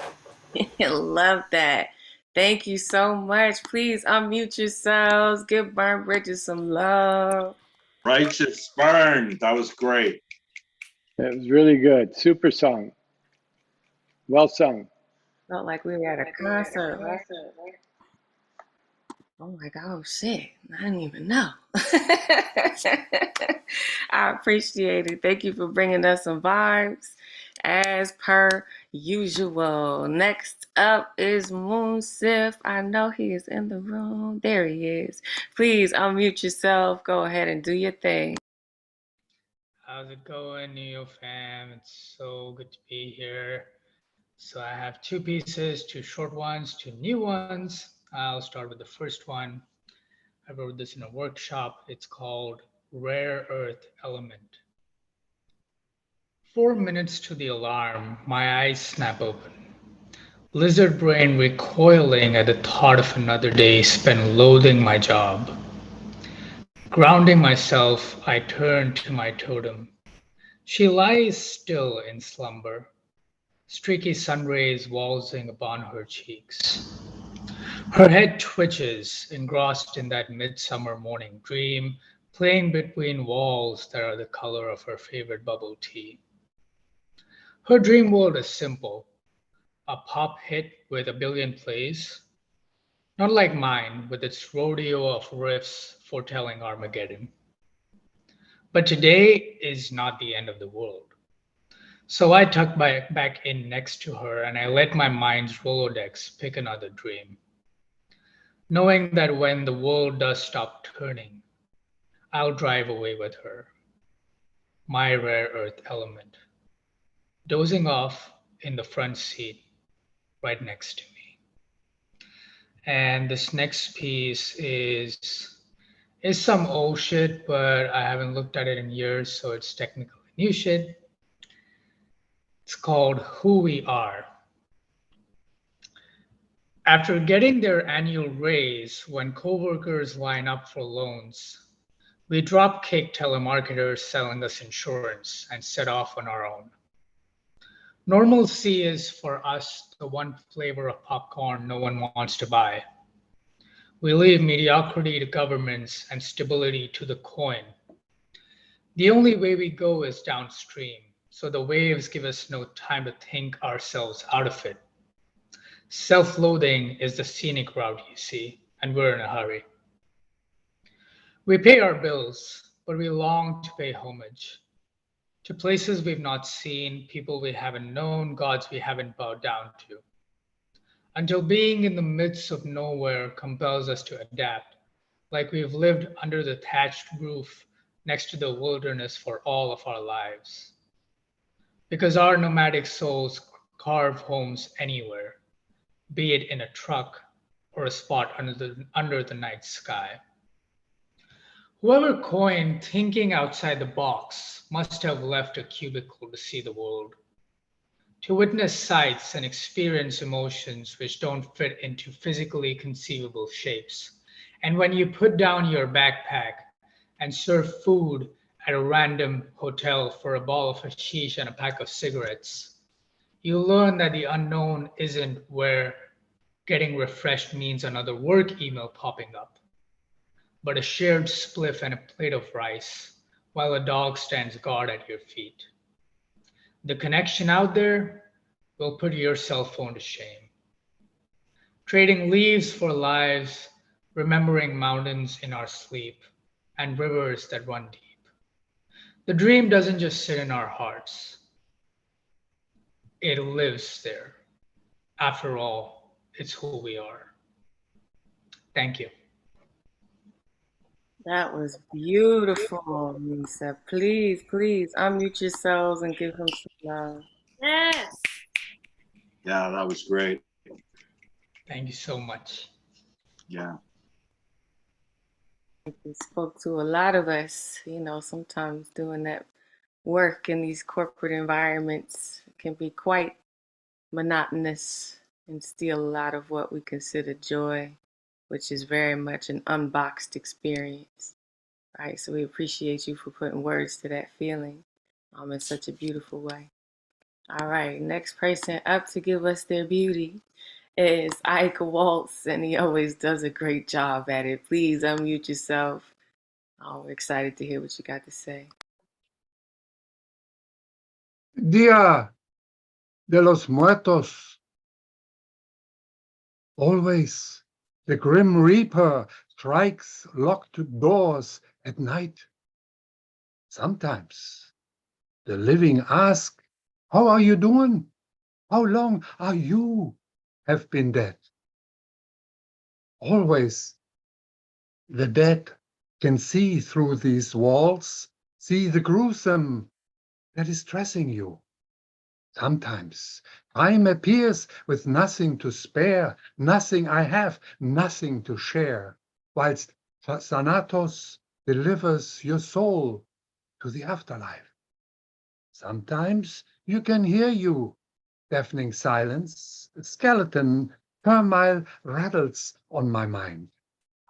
Love that. Thank you so much. Please unmute yourselves. Give Burn Bridges some love. Righteous Burn. That was great. It was really good. Super song. Well sung. Felt like we were at a concert. Oh my God, oh shit. I didn't even know. I appreciate it. Thank you for bringing us some vibes as per usual. Next up is Moonsif. I know he is in the room. There he is. Please unmute yourself. Go ahead and do your thing. How's it going, New York fam? It's so good to be here. So I have two pieces, two short ones, two new ones. I'll start with the first one. I wrote this in a workshop. It's called Rare Earth Element. 4 minutes to the alarm, my eyes snap open. Lizard brain recoiling at the thought of another day spent loathing my job. Grounding myself, I turn to my totem. She lies still in slumber, streaky sunrays waltzing upon her cheeks. Her head twitches, engrossed in that midsummer morning dream, playing between walls that are the color of her favorite bubble tea. Her dream world is simple, a pop hit with a billion plays, not like mine with its rodeo of riffs foretelling Armageddon. But today is not the end of the world. So I tucked back in next to her and I let my mind's Rolodex pick another dream, knowing that when the world does stop turning, I'll drive away with her, my rare earth element, dozing off in the front seat right next to me. And this next piece is some old shit, but I haven't looked at it in years, so it's technically new shit. It's called Who We Are. After getting their annual raise when coworkers line up for loans, we drop kick telemarketers selling us insurance and set off on our own. Normalcy is for us the one flavor of popcorn no one wants to buy. We leave mediocrity to governments and stability to the coin. The only way we go is downstream, so the waves give us no time to think ourselves out of it. Self-loathing is the scenic route, you see, and we're in a hurry. We pay our bills, but we long to pay homage to places we've not seen, people we haven't known, gods we haven't bowed down to. Until being in the midst of nowhere compels us to adapt, like we've lived under the thatched roof next to the wilderness for all of our lives. Because our nomadic souls carve homes anywhere, be it in a truck or a spot under the night sky. Whoever coined thinking outside the box must have left a cubicle to see the world, to witness sights and experience emotions which don't fit into physically conceivable shapes. And when you put down your backpack and serve food at a random hotel for a ball of hashish and a pack of cigarettes, you learn that the unknown isn't where getting refreshed means another work email popping up, but a shared spliff and a plate of rice while a dog stands guard at your feet. The connection out there will put your cell phone to shame. Trading leaves for lives, remembering mountains in our sleep and rivers that run deep. The dream doesn't just sit in our hearts. It lives there. After all, it's who we are. Thank you. That was beautiful, Lisa. Please, please unmute yourselves and give him some love. Yes. Yeah, that was great. Thank you so much. Yeah. It spoke to a lot of us, sometimes doing that work in these corporate environments can be quite monotonous and steal a lot of what we consider joy, which is very much an unboxed experience, right? So we appreciate you for putting words to that feeling in such a beautiful way. All right, next person up to give us their beauty is Ike Waltz, and he always does a great job at it. Please unmute yourself. We're excited to hear what you got to say. Dia de los Muertos. Always the Grim Reaper strikes locked doors at night. Sometimes the living ask, how are you doing? How long are you have been dead? Always the dead can see through these walls, see the gruesome that is dressing you. Sometimes time appears with nothing to spare, nothing I have, nothing to share, whilst Thanatos delivers your soul to the afterlife. Sometimes you can hear you, deafening silence, a skeleton turmoil rattles on my mind.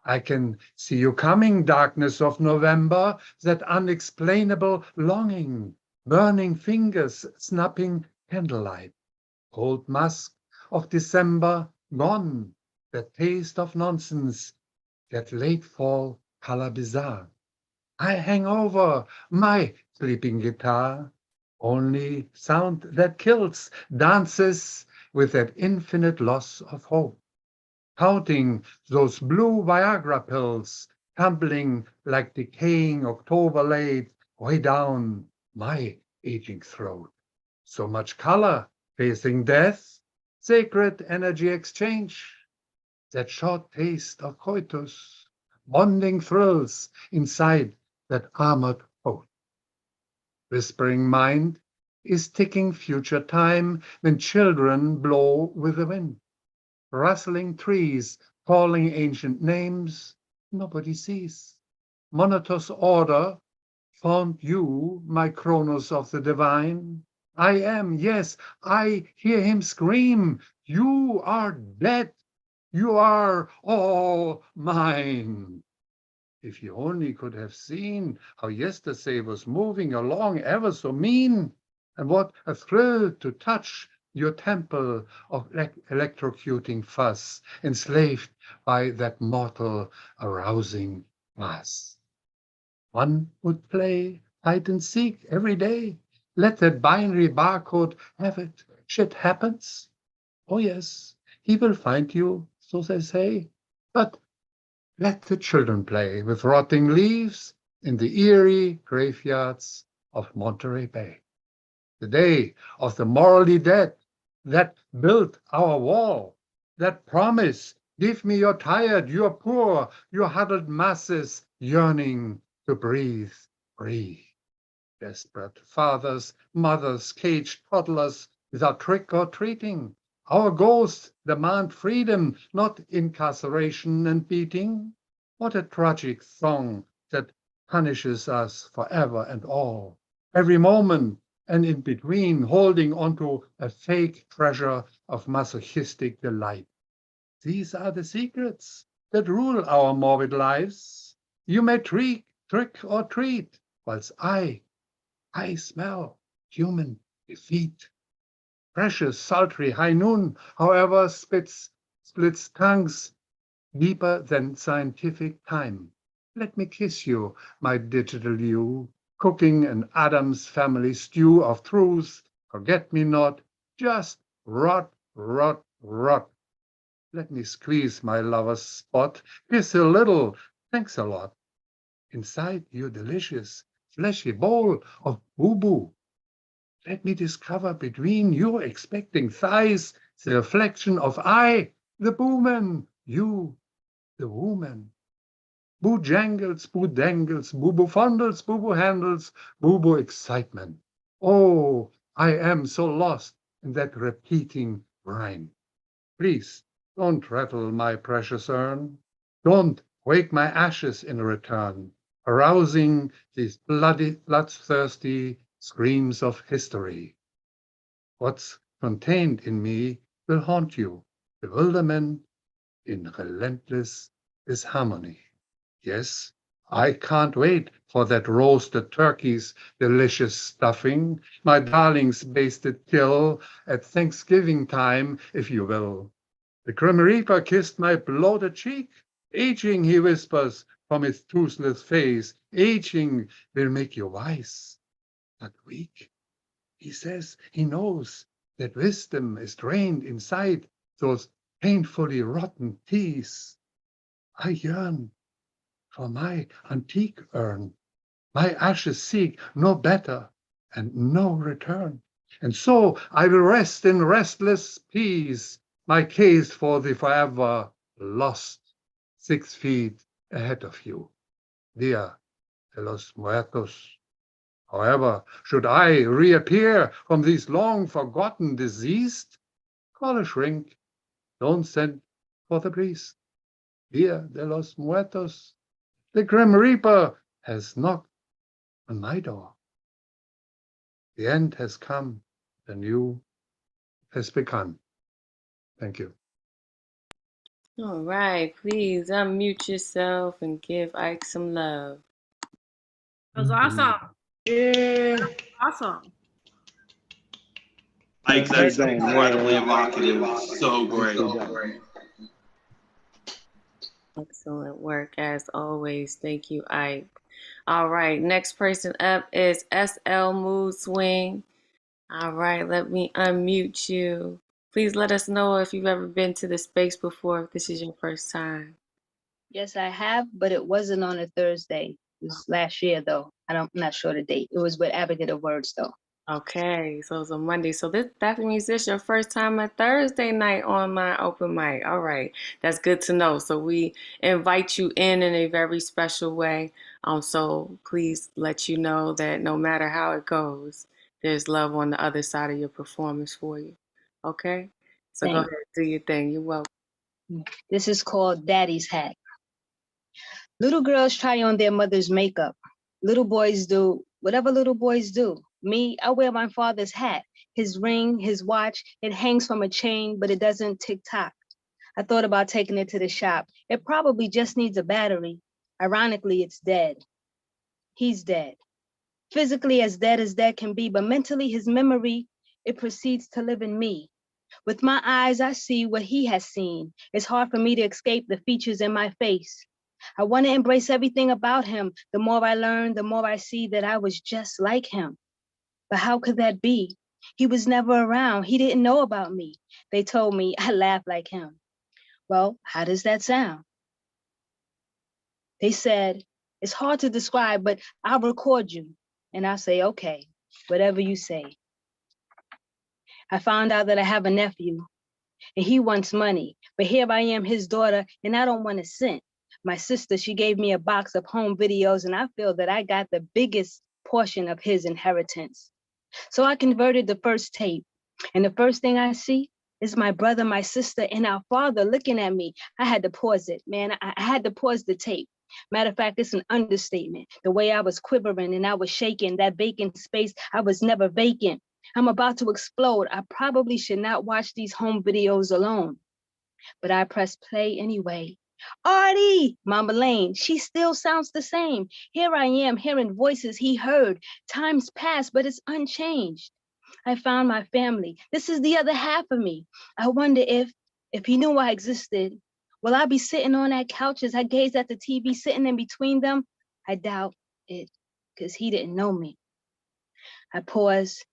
I can see you coming, darkness of November, that unexplainable longing, burning fingers snapping candlelight, cold musk of December gone, the taste of nonsense, that late fall color bizarre. I hang over my sleeping guitar, only sound that kills, dances with that infinite loss of hope. Counting those blue Viagra pills, tumbling like decaying October late way down my aging throat. So much color, facing death, sacred energy exchange, that short taste of coitus, bonding thrills inside that armored coat. Whispering mind is ticking future time when children blow with the wind. Rustling trees, calling ancient names, nobody sees. Monotonous order found you, my Kronos of the divine. I am, yes, I hear him scream, you are dead, you are all mine. If you only could have seen how yesterday was moving along ever so mean, and what a thrill to touch your temple of electrocuting fuss, enslaved by that mortal arousing mass. One would play hide and seek every day. Let that binary barcode have it. Shit happens. Oh yes, he will find you, so they say. But let the children play with rotting leaves in the eerie graveyards of Monterey Bay. The day of the morally dead that built our wall, that promise, give me your tired, your poor, your huddled masses yearning to breathe, breathe. Desperate fathers, mothers, caged toddlers without trick or treating. Our ghosts demand freedom, not incarceration and beating. What a tragic song that punishes us forever and all. Every moment and in between, holding onto a fake treasure of masochistic delight. These are the secrets that rule our morbid lives. You may trick or treat, whilst I smell human defeat. Precious, sultry high noon, however, splits tongues deeper than scientific time. Let me kiss you, my digital you, cooking an Adam's family stew of truth. Forget me not, just rot, rot, rot. Let me squeeze my lover's spot, kiss a little, thanks a lot. Inside your delicious, fleshy bowl of boo-boo. Let me discover between your expecting thighs the reflection of I, the booman, you, the woman. Boo jangles, boo dangles, boo fondles, boo handles, boo excitement. Oh, I am so lost in that repeating rhyme. Please, don't rattle my precious urn. Don't wake my ashes in return, arousing these bloodthirsty screams of history. What's contained in me will haunt you, bewilderment in relentless disharmony. Yes, I can't wait for that roasted turkey's delicious stuffing, my darling's basted kill at Thanksgiving time, if you will. The Grim Reaper kissed my bloated cheek. Aging, he whispers from his toothless face, aging will make you wise, not weak. He says he knows that wisdom is drained inside those painfully rotten teeth. I yearn for my antique urn. My ashes seek no better and no return. And so I will rest in restless peace, my case for the forever lost 6 feet ahead of you. Dia de los Muertos. However, should I reappear from these long forgotten deceased, call a shrink, don't send for the priest. Dia de los Muertos. The Grim Reaper has knocked on my door. The end has come, the new has begun. Thank you. All right, please unmute yourself and give Ike some love. That was awesome. Yeah. Awesome. Ike, that's Nicely done. incredibly Yeah. evocative. So great. Nicely done. Excellent work as always. Thank you, Ike. All right, next person up is SL Mood Swing. All right, let me unmute you. Please let us know if you've ever been to the space before, if this is your first time. Yes, I have, but it wasn't on a Thursday. It was last year, though. I'm not sure the date. It was with Abigail Words, though. Okay, so it's a Monday. So that means this your first time at Thursday night on my open mic. All right, that's good to know. So we invite you in a very special way. So please let you know that no matter how it goes, there's love on the other side of your performance for you. Okay, so go Thank ahead, do your thing. You're welcome. you. This is called Daddy's Hat. Little girls try on their mother's makeup. Little boys do whatever little boys do. Me, I wear my father's hat. His ring, his watch, it hangs from a chain, but it doesn't tick-tock. I thought about taking it to the shop. It probably just needs a battery. Ironically, it's dead. He's dead. Physically as dead can be, but mentally his memory, it proceeds to live in me. With my eyes, I see what he has seen. It's hard for me to escape the features in my face. I want to embrace everything about him. The more I learn, the more I see that I was just like him. But how could that be? He was never around. He didn't know about me. They told me I laugh like him. Well, how does that sound? They said, it's hard to describe, but I'll record you. And I'll say, okay, whatever you say. I found out that I have a nephew and he wants money, but here I am, his daughter, and I don't want a cent. My sister, she gave me a box of home videos and I feel that I got the biggest portion of his inheritance. So I converted the first tape and the first thing I see is my brother, my sister, and our father looking at me. I had to pause it, man. I had to pause the tape. Matter of fact, it's an understatement. The way I was quivering and I was shaking, that vacant space, I was never vacant. I'm about to explode. I probably should not watch these home videos alone. But I pressed play anyway. Artie, Mama Lane, she still sounds the same. Here I am hearing voices he heard. Time's passed, but it's unchanged. I found my family. This is the other half of me. I wonder if he knew I existed, will I be sitting on that couch as I gaze at the TV sitting in between them? I doubt it, because he didn't know me. I paused,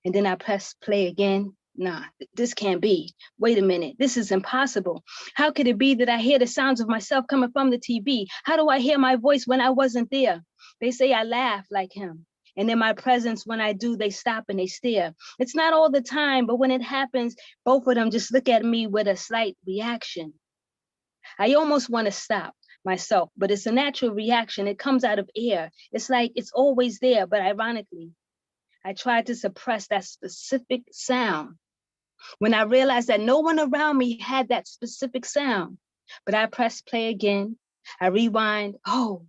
and then I pressed play again. Nah, this can't be. Wait a minute, this is impossible. How could it be that I hear the sounds of myself coming from the TV? How do I hear my voice when I wasn't there? They say I laugh like him. And in my presence, when I do, they stop and they stare. It's not all the time, but when it happens, both of them just look at me with a slight reaction. I almost want to stop myself, but it's a natural reaction. It comes out of air. It's like it's always there, but ironically, I tried to suppress that specific sound. When I realized that no one around me had that specific sound, but I pressed play again, I rewind. Oh,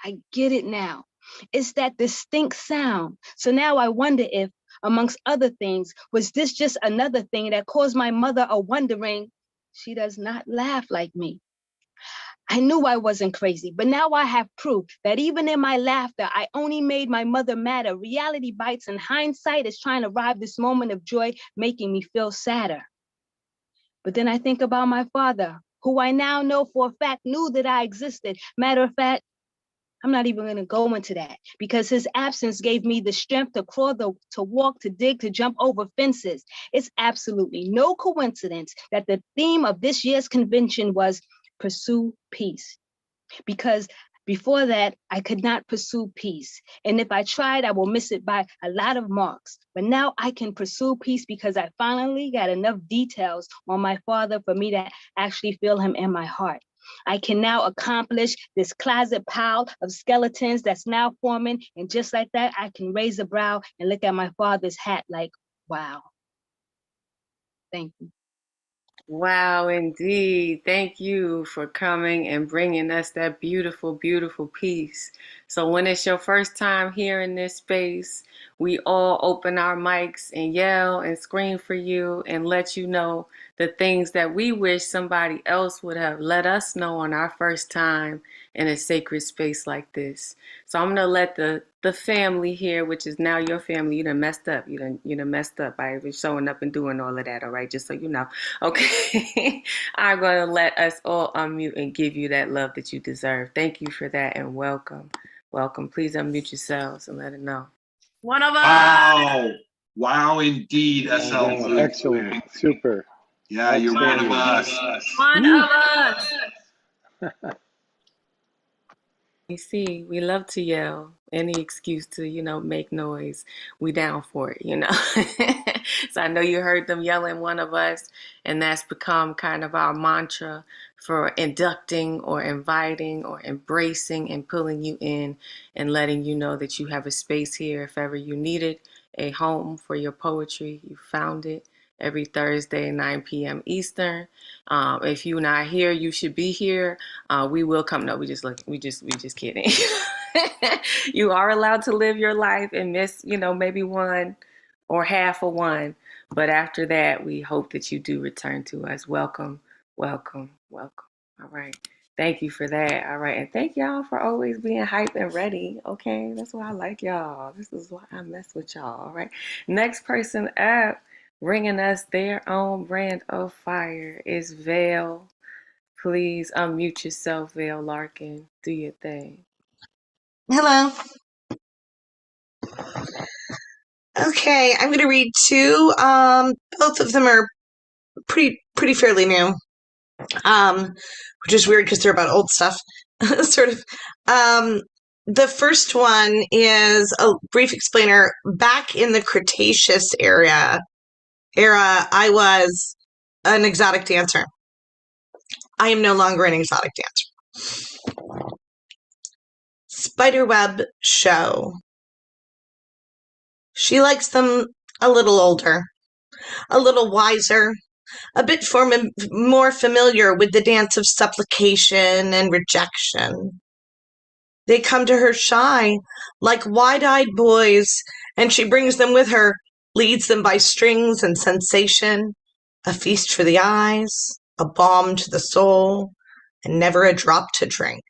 I get it now. It's that distinct sound. So now I wonder if, amongst other things, was this just another thing that caused my mother a wondering, she does not laugh like me. I knew I wasn't crazy, but now I have proof that even in my laughter, I only made my mother madder. Reality bites and hindsight is trying to rob this moment of joy, making me feel sadder. But then I think about my father, who I now know for a fact knew that I existed. Matter of fact, I'm not even going to go into that because his absence gave me the strength to crawl, to walk, to dig, to jump over fences. It's absolutely no coincidence that the theme of this year's convention was pursue peace, because before that, I could not pursue peace. And if I tried, I will miss it by a lot of marks. But now I can pursue peace because I finally got enough details on my father for me to actually feel him in my heart. I can now accomplish this closet pile of skeletons that's now forming. And just like that, I can raise a brow and look at my father's hat like, wow. Thank you. Wow, indeed. Thank you for coming and bringing us that beautiful, beautiful piece. So when it's your first time here in this space, we all open our mics and yell and scream for you and let you know the things that we wish somebody else would have let us know on our first time in a sacred space like this. So I'm gonna let the family here, which is now your family, you done messed up. You done messed up by showing up and doing all of that, all right? Just so you know. Okay. I'm gonna let us all unmute and give you that love that you deserve. Thank you for that and welcome. Welcome. Please unmute yourselves and let it know. One of us. Wow. Wow, indeed, SL Wow, Blue. excellent. Super. Yeah, you're one of us. One of us. You see, we love to yell. Any excuse to, make noise, we down for it, So I know you heard them yelling one of us, and that's become kind of our mantra for inducting or inviting or embracing and pulling you in and letting you know that you have a space here if ever you needed a home for your poetry. You found it every Thursday, 9 p.m. Eastern. If you're not here, you should be here. We will come. No, we just kidding. You are allowed to live your life and miss, maybe one or half of one. But after that, we hope that you do return to us. Welcome, welcome, welcome. All right. Thank you for that. All right. And thank y'all for always being hype and ready. Okay. That's why I like y'all. This is why I mess with y'all. All right. Next person up, bringing us their own brand of fire is Vale. Please unmute yourself, Vale Larkin. Do your thing. Hello. Okay, I'm gonna read two. Both of them are pretty fairly new. Which is weird because they're about old stuff, sort of. The first one is a brief explainer. Back in the Cretaceous era, I was an exotic dancer. I am no longer an exotic dancer. Spiderweb show. She likes them a little older, a little wiser, a bit more familiar with the dance of supplication and rejection. They come to her shy, like wide-eyed boys, and she brings them with her, leads them by strings and sensation, a feast for the eyes, a balm to the soul, and never a drop to drink.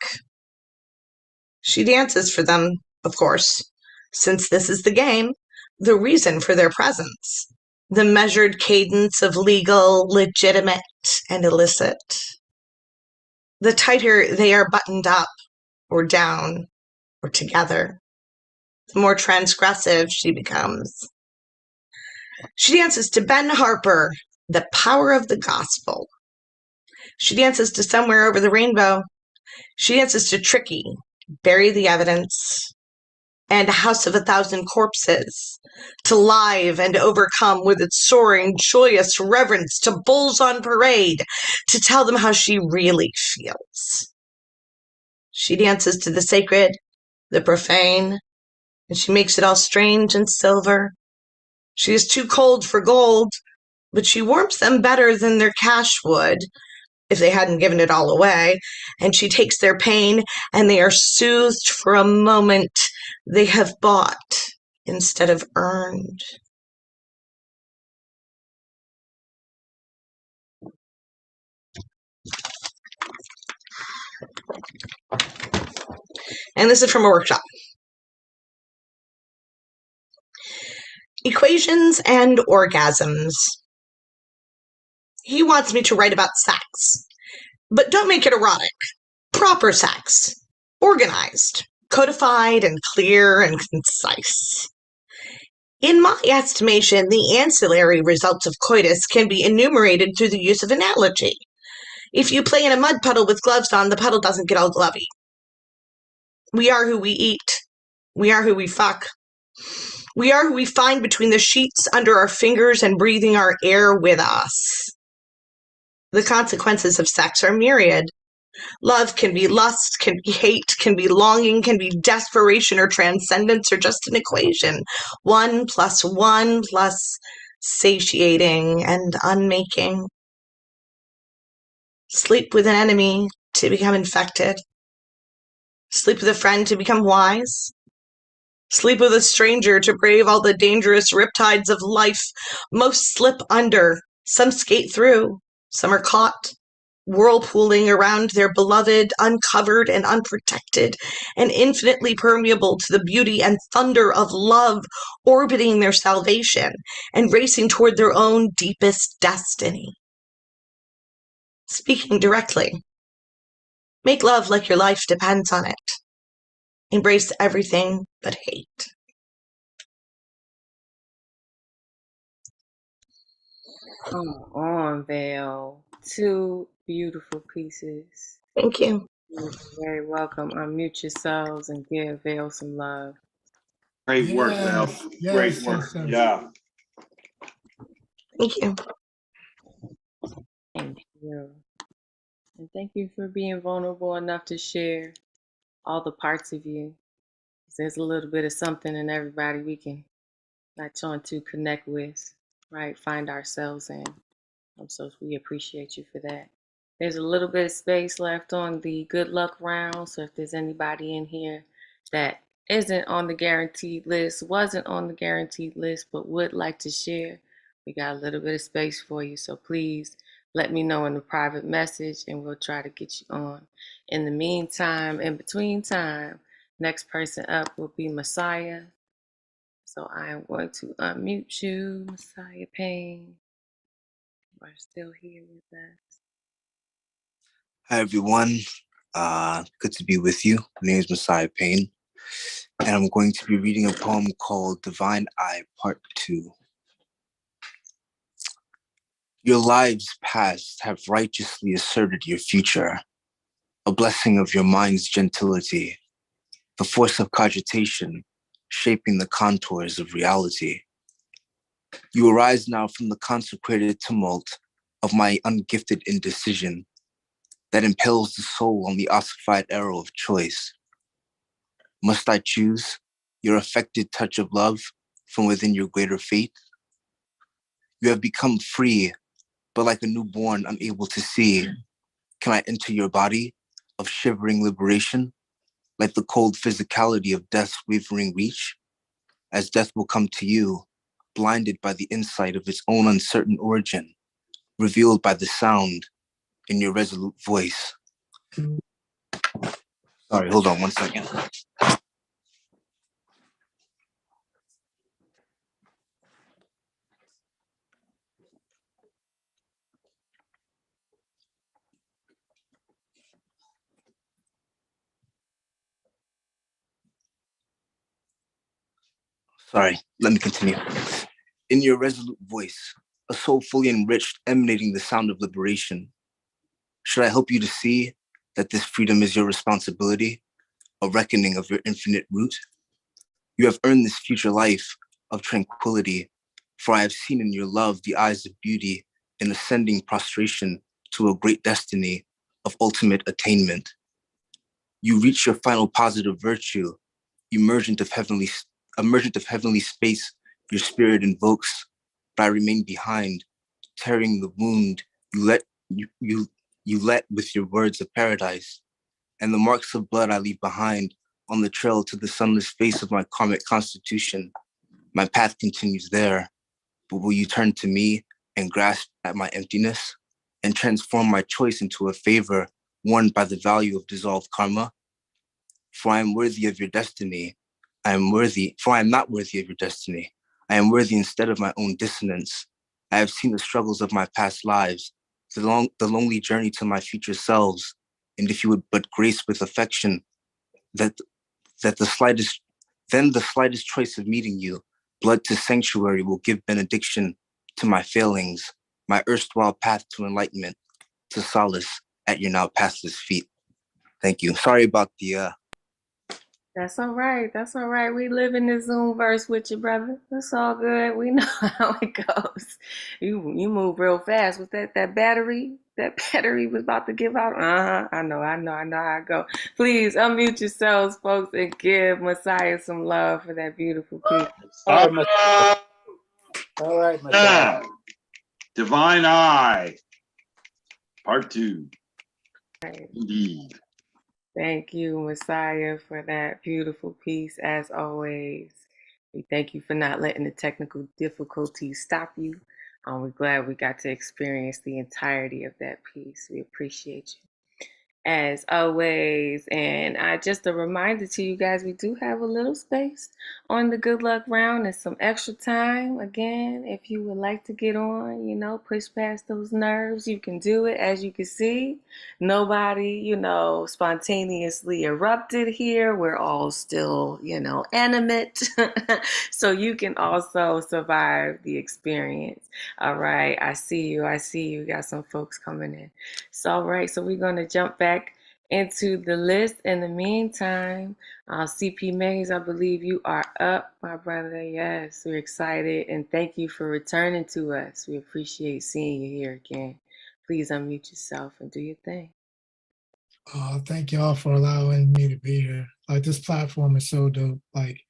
She dances for them, of course, since this is the game, the reason for their presence, the measured cadence of legal, legitimate, and illicit. The tighter they are buttoned up, or down, or together, the more transgressive she becomes. She dances to Ben Harper, The Power of the Gospel. She dances to Somewhere Over the Rainbow. She dances to Tricky, Bury the Evidence, and A House of a Thousand Corpses, to Live and Overcome with its soaring, joyous reverence, to Bulls on Parade, to tell them how she really feels. She dances to the sacred, the profane, and she makes it all strange and silver. She is too cold for gold, but she warms them better than their cash would, if they hadn't given it all away, and she takes their pain, and they are soothed for a moment. They have bought instead of earned. And this is from a workshop. Equations and orgasms. He wants me to write about sex, but don't make it erotic. Proper sex. Organized, codified, and clear and concise. In my estimation, the ancillary results of coitus can be enumerated through the use of analogy. If you play in a mud puddle with gloves on, the puddle doesn't get all glovey. We are who we eat. We are who we fuck. We are who we find between the sheets under our fingers and breathing our air with us. The consequences of sex are myriad. Love can be lust, can be hate, can be longing, can be desperation or transcendence, or just an equation. 1 + 1 + satiating and unmaking. Sleep with an enemy to become infected. Sleep with a friend to become wise. Sleep with a stranger to brave all the dangerous riptides of life. Most slip under, some skate through, some are caught, whirlpooling around their beloved, uncovered and unprotected, and infinitely permeable to the beauty and thunder of love, orbiting their salvation and racing toward their own deepest destiny. Speaking directly, make love like your life depends on it. Embrace everything but hate. Come on, Vale. Two beautiful pieces. Thank you. You're very welcome. Unmute yourselves and give Vale some love. Great work, Val. Yes, Great yes, work. yes, yes. Yeah. Thank you. Thank you. And thank you for being vulnerable enough to share all the parts of you. There's a little bit of something in everybody we can latch on to, connect with, right? Find ourselves in. So we appreciate you for that. There's a little bit of space left on the good luck round. So if there's anybody in here that isn't on the guaranteed list, wasn't on the guaranteed list, but would like to share, we got a little bit of space for you. So please let me know in the private message and we'll try to get you on. In the meantime, in between time, next person up will be Messiah. So I am going to unmute you, Messiah Payne. You are still here with us. Hi, everyone. Good to be with you. My name is Messiah Payne, and I'm going to be reading a poem called Divine Eye, Part 2. Your lives past have righteously asserted your future, a blessing of your mind's gentility, the force of cogitation, shaping the contours of reality. You arise now from the consecrated tumult of my ungifted indecision that impels the soul on the ossified arrow of choice. Must I choose your affected touch of love from within your greater faith? You have become free, but like a newborn unable to see. Can I enter your body of shivering liberation, like the cold physicality of death's wavering reach? As death will come to you, blinded by the insight of its own uncertain origin, revealed by the sound in your resolute voice. Sorry, hold on one second. Sorry, let me continue. In your resolute voice, a soul fully enriched, emanating the sound of liberation. Should I help you to see that this freedom is your responsibility, a reckoning of your infinite root? You have earned this future life of tranquility, for I have seen in your love the eyes of beauty in ascending prostration to a great destiny of ultimate attainment. You reach your final positive virtue, emergent of heavenly space your spirit invokes, but I remain behind, tearing the wound you let with your words of paradise, and the marks of blood I leave behind on the trail to the sunless face of my karmic constitution. My path continues there, but will you turn to me and grasp at my emptiness and transform my choice into a favor won by the value of dissolved karma? For I am worthy of your destiny. For I am not worthy of your destiny. I am worthy instead of my own dissonance. I have seen the struggles of my past lives, the lonely journey to my future selves, and if you would but grace with affection, that the slightest choice of meeting you, blood to sanctuary will give benediction to my failings, my erstwhile path to enlightenment, to solace at your now pastless feet. Thank you. Sorry about the That's all right. That's all right. We live in the Zoom verse with you, brother. That's all good. We know how it goes. You move real fast. Was that battery? That battery was about to give out. I know how it go. Please unmute yourselves, folks, and give Messiah some love for that beautiful piece. All right, Messiah. All right, Messiah. Divine Eye, Part 2. Right. Indeed. Thank you, Messiah, for that beautiful piece, as always. We thank you for not letting the technical difficulties stop you. We're glad we got to experience the entirety of that piece. We appreciate you, as always. And just a reminder to you guys, we do have a little space on the good luck round and some extra time. Again, if you would like to get on, push past those nerves, you can do it. As you can see, nobody, spontaneously erupted here. We're all still, animate. So you can also survive the experience. All right. I see you. Got some folks coming in. So, all right. So we're going to jump back into the list. In the meantime, CP Mays, I believe you are up, my brother. Yes, we're excited and thank you for returning to us. We appreciate seeing you here again. Please unmute yourself and do your thing. Thank y'all for allowing me to be here. Like, this platform is so dope. Like,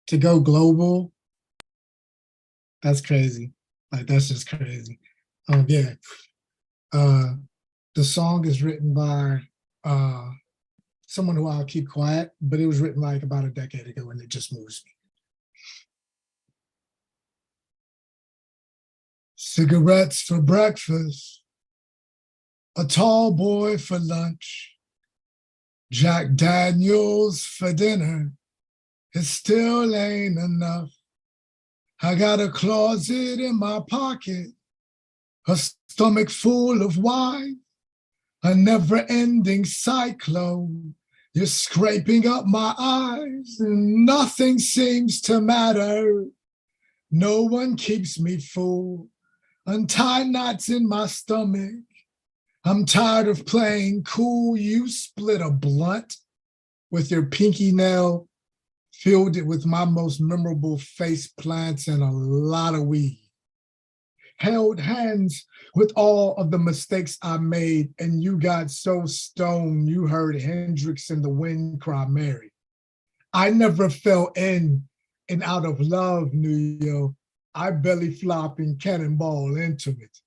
to go global, that's crazy. Like, that's just crazy. Yeah. The song is written by someone who I'll keep quiet, but it was written like about a decade ago and it just moves me. Cigarettes for breakfast, a tall boy for lunch, Jack Daniels for dinner, it still ain't enough. I got a closet in my pocket, a stomach full of wine, a never-ending cyclone. You're scraping up my eyes, and nothing seems to matter. No one keeps me full. Untie knots in my stomach. I'm tired of playing cool. You split a blunt with your pinky nail, filled it with my most memorable face plants and a lot of weed. Held hands with all of the mistakes I made, and you got so stoned you heard Hendrix and the Wind cry Mary. I never fell in and out of love, New York. I belly flop and cannonball into it.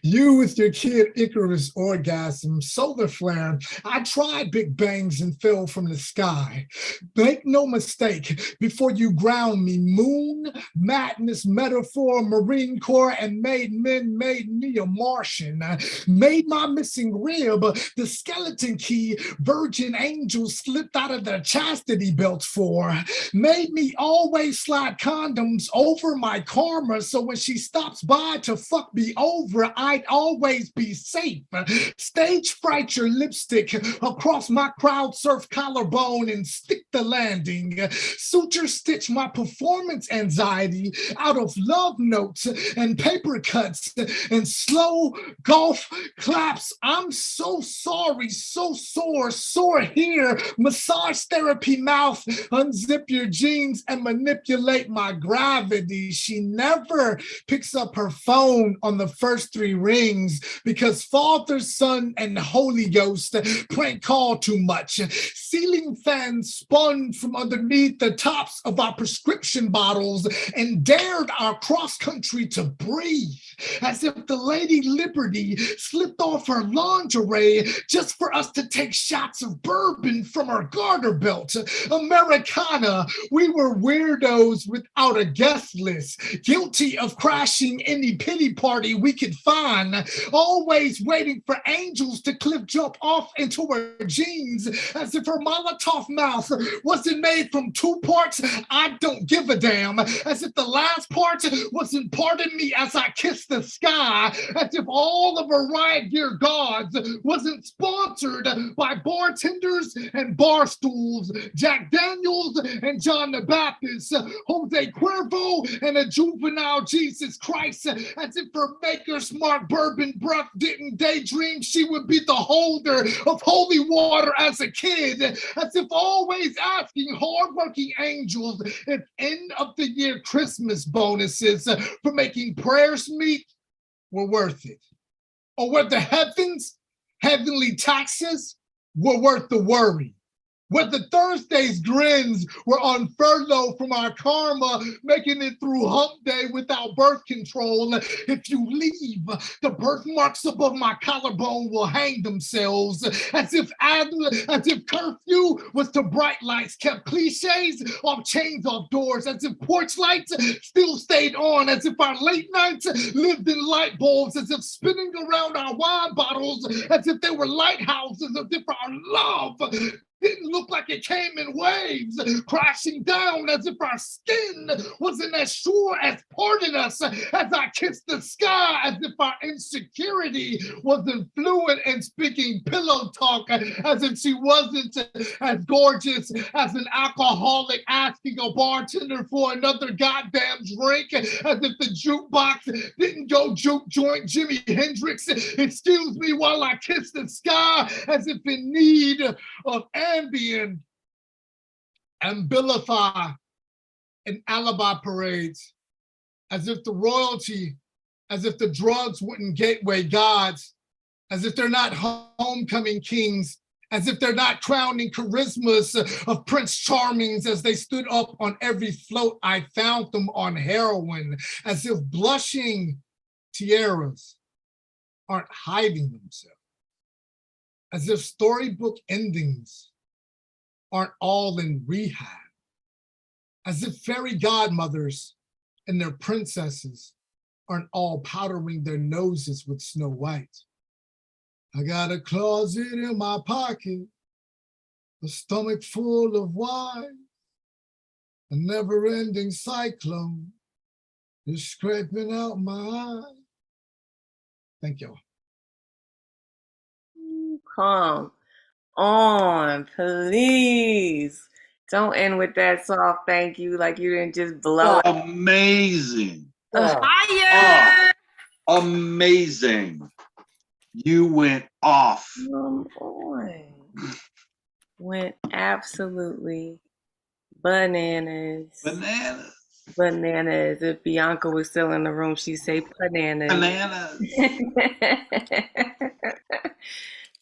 You with your Kid Icarus orgasm, solar flaring. I tried Big Bangs and fell from the sky. Make no mistake, before you ground me, moon, madness, metaphor, Marine Corps, and made me a Martian. Made my missing rib, the skeleton key, virgin angels slipped out of their chastity belts for. Made me always slide condoms over my karma, so when she stops by to fuck me over, I'd always be safe. Stage fright your lipstick across my crowd surf collarbone and stick the landing. Suture stitch my performance anxiety out of love notes and paper cuts and slow golf claps. I'm so sorry, so sore here. Massage therapy mouth, unzip your jeans and manipulate my gravity. She never picks up her phone on the first 3 rings because Father, Son, and Holy Ghost prank call too much. Ceiling fans spun from underneath the tops of our prescription bottles and dared our cross country to breathe, as if the Lady Liberty slipped off her lingerie just for us to take shots of bourbon from her garter belt. Americana, we were weirdos without a guest list, guilty of crashing any pity party we could find, always waiting for angels to cliff jump off into her jeans, as if her Molotov mouth wasn't made from 2 parts. I don't give a damn, as if the last part wasn't pardon me as I kiss the sky, as if all of her riot gear gods wasn't sponsored by bartenders and bar stools, Jack Daniels and John the Baptist, Jose Cuervo and a juvenile Jesus Christ, as if her maker smart bourbon breath didn't daydream she would be the holder of holy water as a kid, as if always asking hardworking angels if end of the year Christmas bonuses for making prayers meet were worth it, or were the heavenly taxes were worth the worry. Whether Thursday's grins were on furlough from our karma, making it through hump day without birth control. If you leave, the birthmarks above my collarbone will hang themselves, as if curfew was to bright lights, kept cliches off chains off doors, as if porch lights still stayed on, as if our late nights lived in light bulbs, as if spinning around our wine bottles, as if they were lighthouses, as if our love didn't looked like it came in waves, crashing down as if our skin wasn't as sure as parting us, as I kissed the sky, as if our insecurity wasn't fluent in speaking pillow talk, as if she wasn't as gorgeous as an alcoholic asking a bartender for another goddamn drink, as if the jukebox didn't go juke joint Jimi Hendrix, excuse me while I kiss the sky, as if in need of Ambien, Abilify, and alibi parades, as if the royalty, as if the drugs wouldn't gateway gods, as if they're not homecoming kings, as if they're not crowning charismas of Prince Charmings as they stood up on every float I found them on heroin, as if blushing tiaras aren't hiding themselves, as if storybook endings aren't all in rehab, as if fairy godmothers and their princesses aren't all powdering their noses with Snow White. I got a closet in my pocket, a stomach full of wine, a never-ending cyclone is scraping out my eye. Thank you. Come on, please. Don't end with that soft thank you like you didn't just blow it. Amazing. Fire! Amazing. You went off. Come on. Went absolutely bananas. Bananas. Bananas. If Bianca was still in the room, she'd say bananas. Bananas.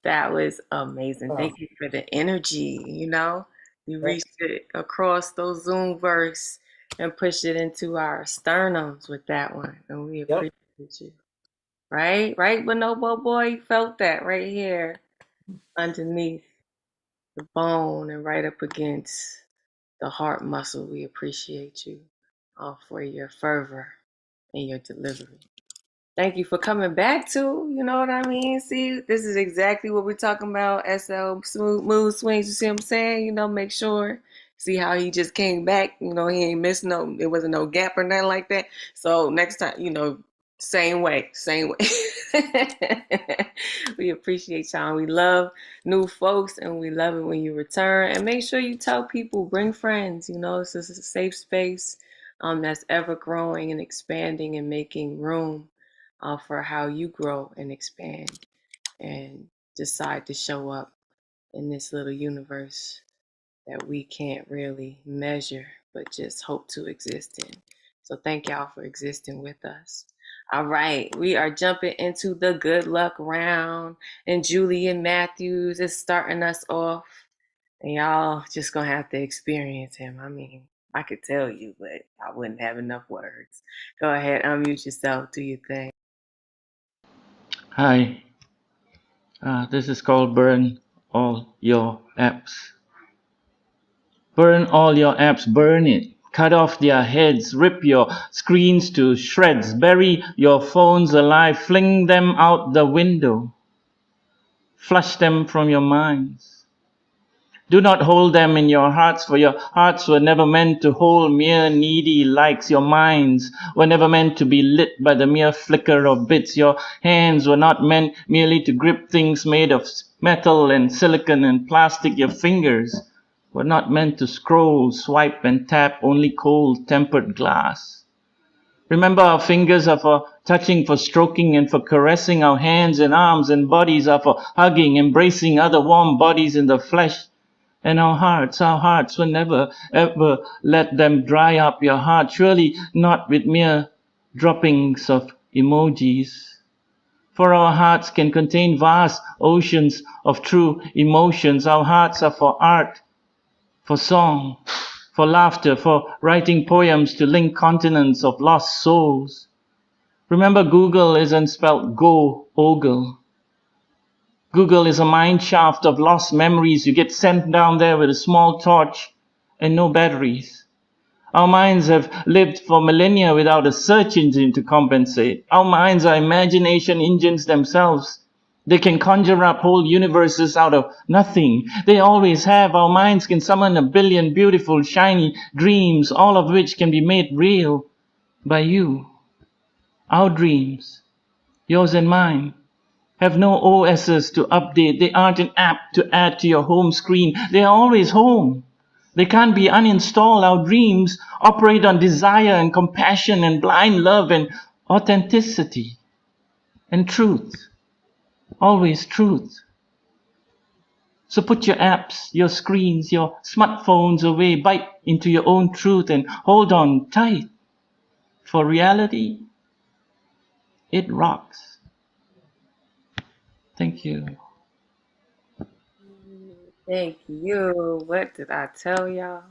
That was amazing. Thank you for the energy, you know? You reached it across those Zoom verse and pushed it into our sternums with that one. And we appreciate you. Right? Right, Bonobo boy? You felt that right here underneath the bone and right up against the heart muscle. We appreciate you for your fervor and your delivery. Thank you for coming back too. You know what I mean? See, this is exactly what we're talking about. SL Smooth Mood Swings. You see what I'm saying? You know, make sure. See how he just came back. You know, he ain't missed no, there wasn't no gap or nothing like that. So next time, you know, same way. We appreciate y'all. We love new folks and we love it when you return. And make sure you tell people, bring friends. You know, this is a safe space that's ever growing and expanding and making room for how you grow and expand and decide to show up in this little universe that we can't really measure, but just hope to exist in. So thank y'all for existing with us. All right, we are jumping into the good luck round, and Julian Matthews is starting us off, and y'all just gonna have to experience him. I mean, I could tell you, but I wouldn't have enough words. Go ahead, unmute yourself, do your thing. Hi, this is called Burn All Your Apps. Burn all your apps, burn it. Cut off their heads, rip your screens to shreds, bury your phones alive, fling them out the window, flush them from your minds. Do not hold them in your hearts, for your hearts were never meant to hold mere needy likes. Your minds were never meant to be lit by the mere flicker of bits. Your hands were not meant merely to grip things made of metal and silicon and plastic. Your fingers were not meant to scroll, swipe, and tap only cold, tempered glass. Remember, our fingers are for touching, for stroking, and for caressing. Our hands and arms and bodies are for hugging, embracing other warm bodies in the flesh. And our hearts will never, ever let them dry up. Your heart, surely not with mere droppings of emojis. For our hearts can contain vast oceans of true emotions. Our hearts are for art, for song, for laughter, for writing poems to link continents of lost souls. Remember, Google isn't spelled go-ogle. Google is a mine shaft of lost memories. You get sent down there with a small torch and no batteries. Our minds have lived for millennia without a search engine to compensate. Our minds are imagination engines themselves. They can conjure up whole universes out of nothing. They always have. Our minds can summon a billion beautiful, shiny dreams, all of which can be made real by you. Our dreams, yours and mine, have no OSs to update. They aren't an app to add to your home screen. They are always home. They can't be uninstalled. Our dreams operate on desire and compassion and blind love and authenticity and truth. Always truth. So put your apps, your screens, your smartphones away, bite into your own truth and hold on tight. For reality, it rocks. Thank you. Thank you. What did I tell y'all?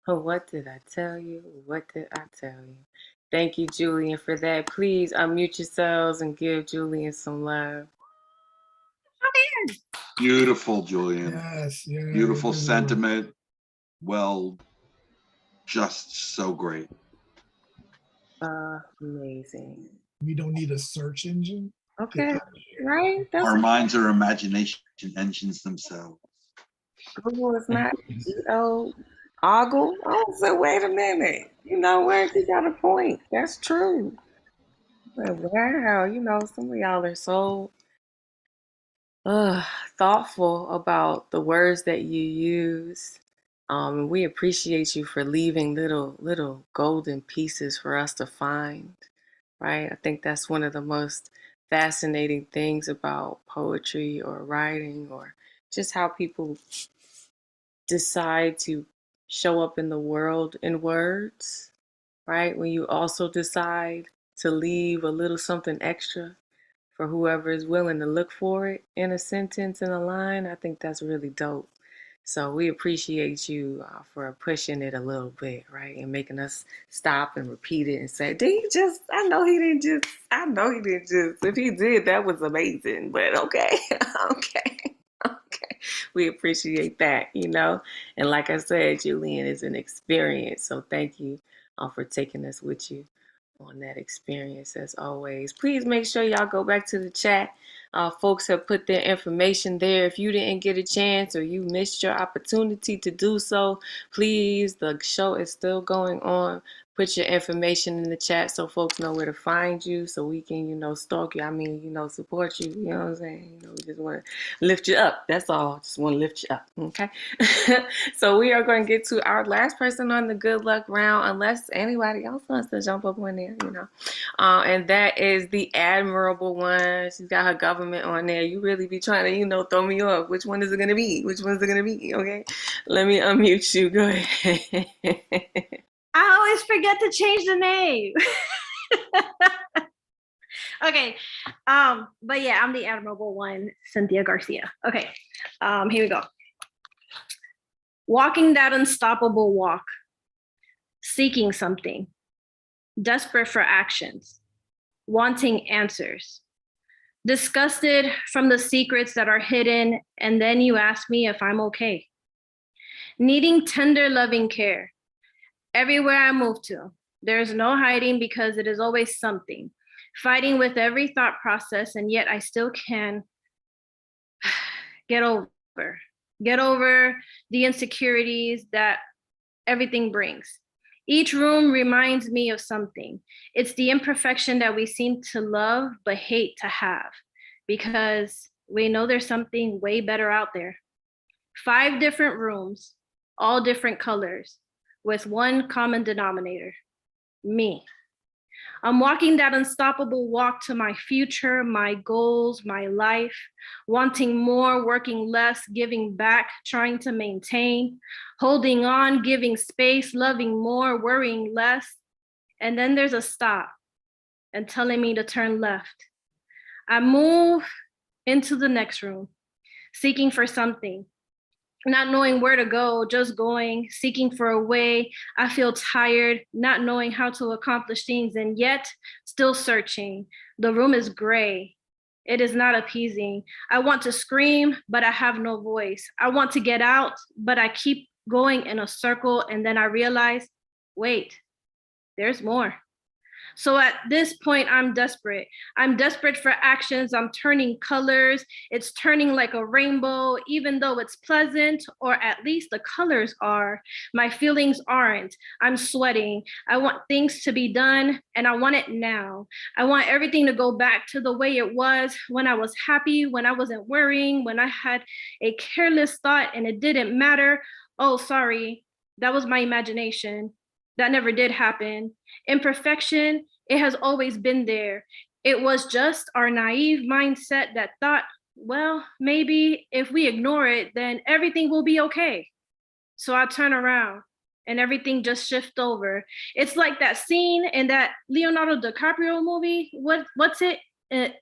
Oh, what did I tell you? What did I tell you? Thank you, Julian, for that. Please unmute yourselves and give Julian some love. Beautiful, Julian. Yes, yeah. Beautiful sentiment. Well, just so great. Amazing. We don't need a search engine. Okay, right? Our minds are imagination engines themselves. Google is not G-O-Ogle. Oh, so wait a minute. You know what? You got a point. That's true. But wow, some of y'all are so thoughtful about the words that you use. We appreciate you for leaving little golden pieces for us to find, right? I think that's one of the most fascinating things about poetry or writing or just how people decide to show up in the world in words, right? When you also decide to leave a little something extra for whoever is willing to look for it in a sentence, in a line, I think that's really dope. So we appreciate you for pushing it a little bit, right? And making us stop and repeat it and say, did he just, I know he didn't just, if he did, that was amazing, but okay, okay. We appreciate that, And like I said, Julian is an experience. So thank you for taking us with you on that experience as always. Please make sure y'all go back to the chat. Folks have put their information there. If you didn't get a chance or you missed your opportunity to do so, please, the show is still going on. Put your information in the chat so folks know where to find you so we can, stalk you. I mean, support you. You know what I'm saying? We just want to lift you up. That's all. Just want to lift you up. Okay. So we are going to get to our last person on the good luck round, unless anybody else wants to jump up on there, and that is the admirable one. She's got her government on there. You really be trying to, throw me off. Which one is it going to be? Which one's it going to be? Okay. Let me unmute you. Go ahead. I always forget to change the name. Okay. But yeah, I'm the admirable one, Cynthia Garcia. Okay. Here we go. Walking that unstoppable walk, seeking something, desperate for actions, wanting answers, disgusted from the secrets that are hidden, and then you ask me if I'm okay. Needing tender, loving care. Everywhere I move to, there's no hiding because it is always something. Fighting with every thought process, and yet I still can get over the insecurities that everything brings. Each room reminds me of something. It's the imperfection that we seem to love but hate to have, because we know there's something way better out there. 5 different rooms, all different colors, with one common denominator, me. I'm walking that unstoppable walk to my future, my goals, my life, wanting more, working less, giving back, trying to maintain, holding on, giving space, loving more, worrying less. And then there's a stop and telling me to turn left. I move into the next room, seeking for something, not knowing where to go, just going, seeking for a way. I feel tired, not knowing how to accomplish things, and yet still searching. The room is gray. It is not appeasing. I want to scream, but I have no voice. I want to get out, but I keep going in a circle, and then I realize, wait, there's more. So at this point, I'm desperate. I'm desperate for actions. I'm turning colors. It's turning like a rainbow, even though it's pleasant, or at least the colors are. My feelings aren't. I'm sweating. I want things to be done, and I want it now. I want everything to go back to the way it was when I was happy, when I wasn't worrying, when I had a careless thought and it didn't matter. Oh, sorry. That was my imagination. That never did happen. Imperfection, it has always been there. It was just our naive mindset that thought, well, maybe if we ignore it, then everything will be okay. So I turn around and everything just shifts over. It's like that scene in that Leonardo DiCaprio movie. What's it?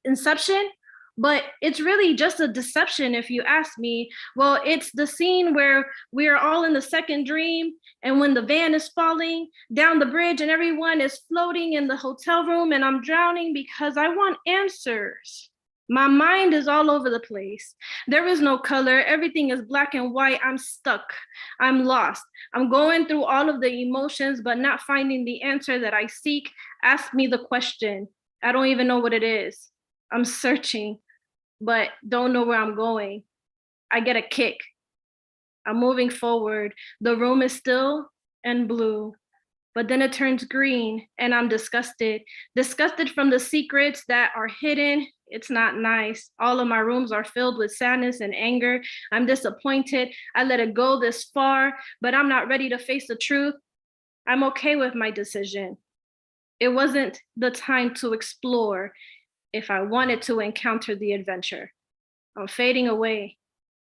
Inception? But it's really just a deception if you ask me. Well, it's the scene where we are all in the second dream, and when the van is falling down the bridge and everyone is floating in the hotel room, and I'm drowning because I want answers. My mind is all over the place. There is no color. Everything is black and white. I'm stuck. I'm lost. I'm going through all of the emotions, but not finding the answer that I seek. Ask me the question. I don't even know what it is. I'm searching, but don't know where I'm going. I get a kick. I'm moving forward. The room is still and blue, but then it turns green and I'm disgusted. Disgusted from the secrets that are hidden. It's not nice. All of my rooms are filled with sadness and anger. I'm disappointed. I let it go this far, but I'm not ready to face the truth. I'm okay with my decision. It wasn't the time to explore if I wanted to encounter the adventure. I'm fading away.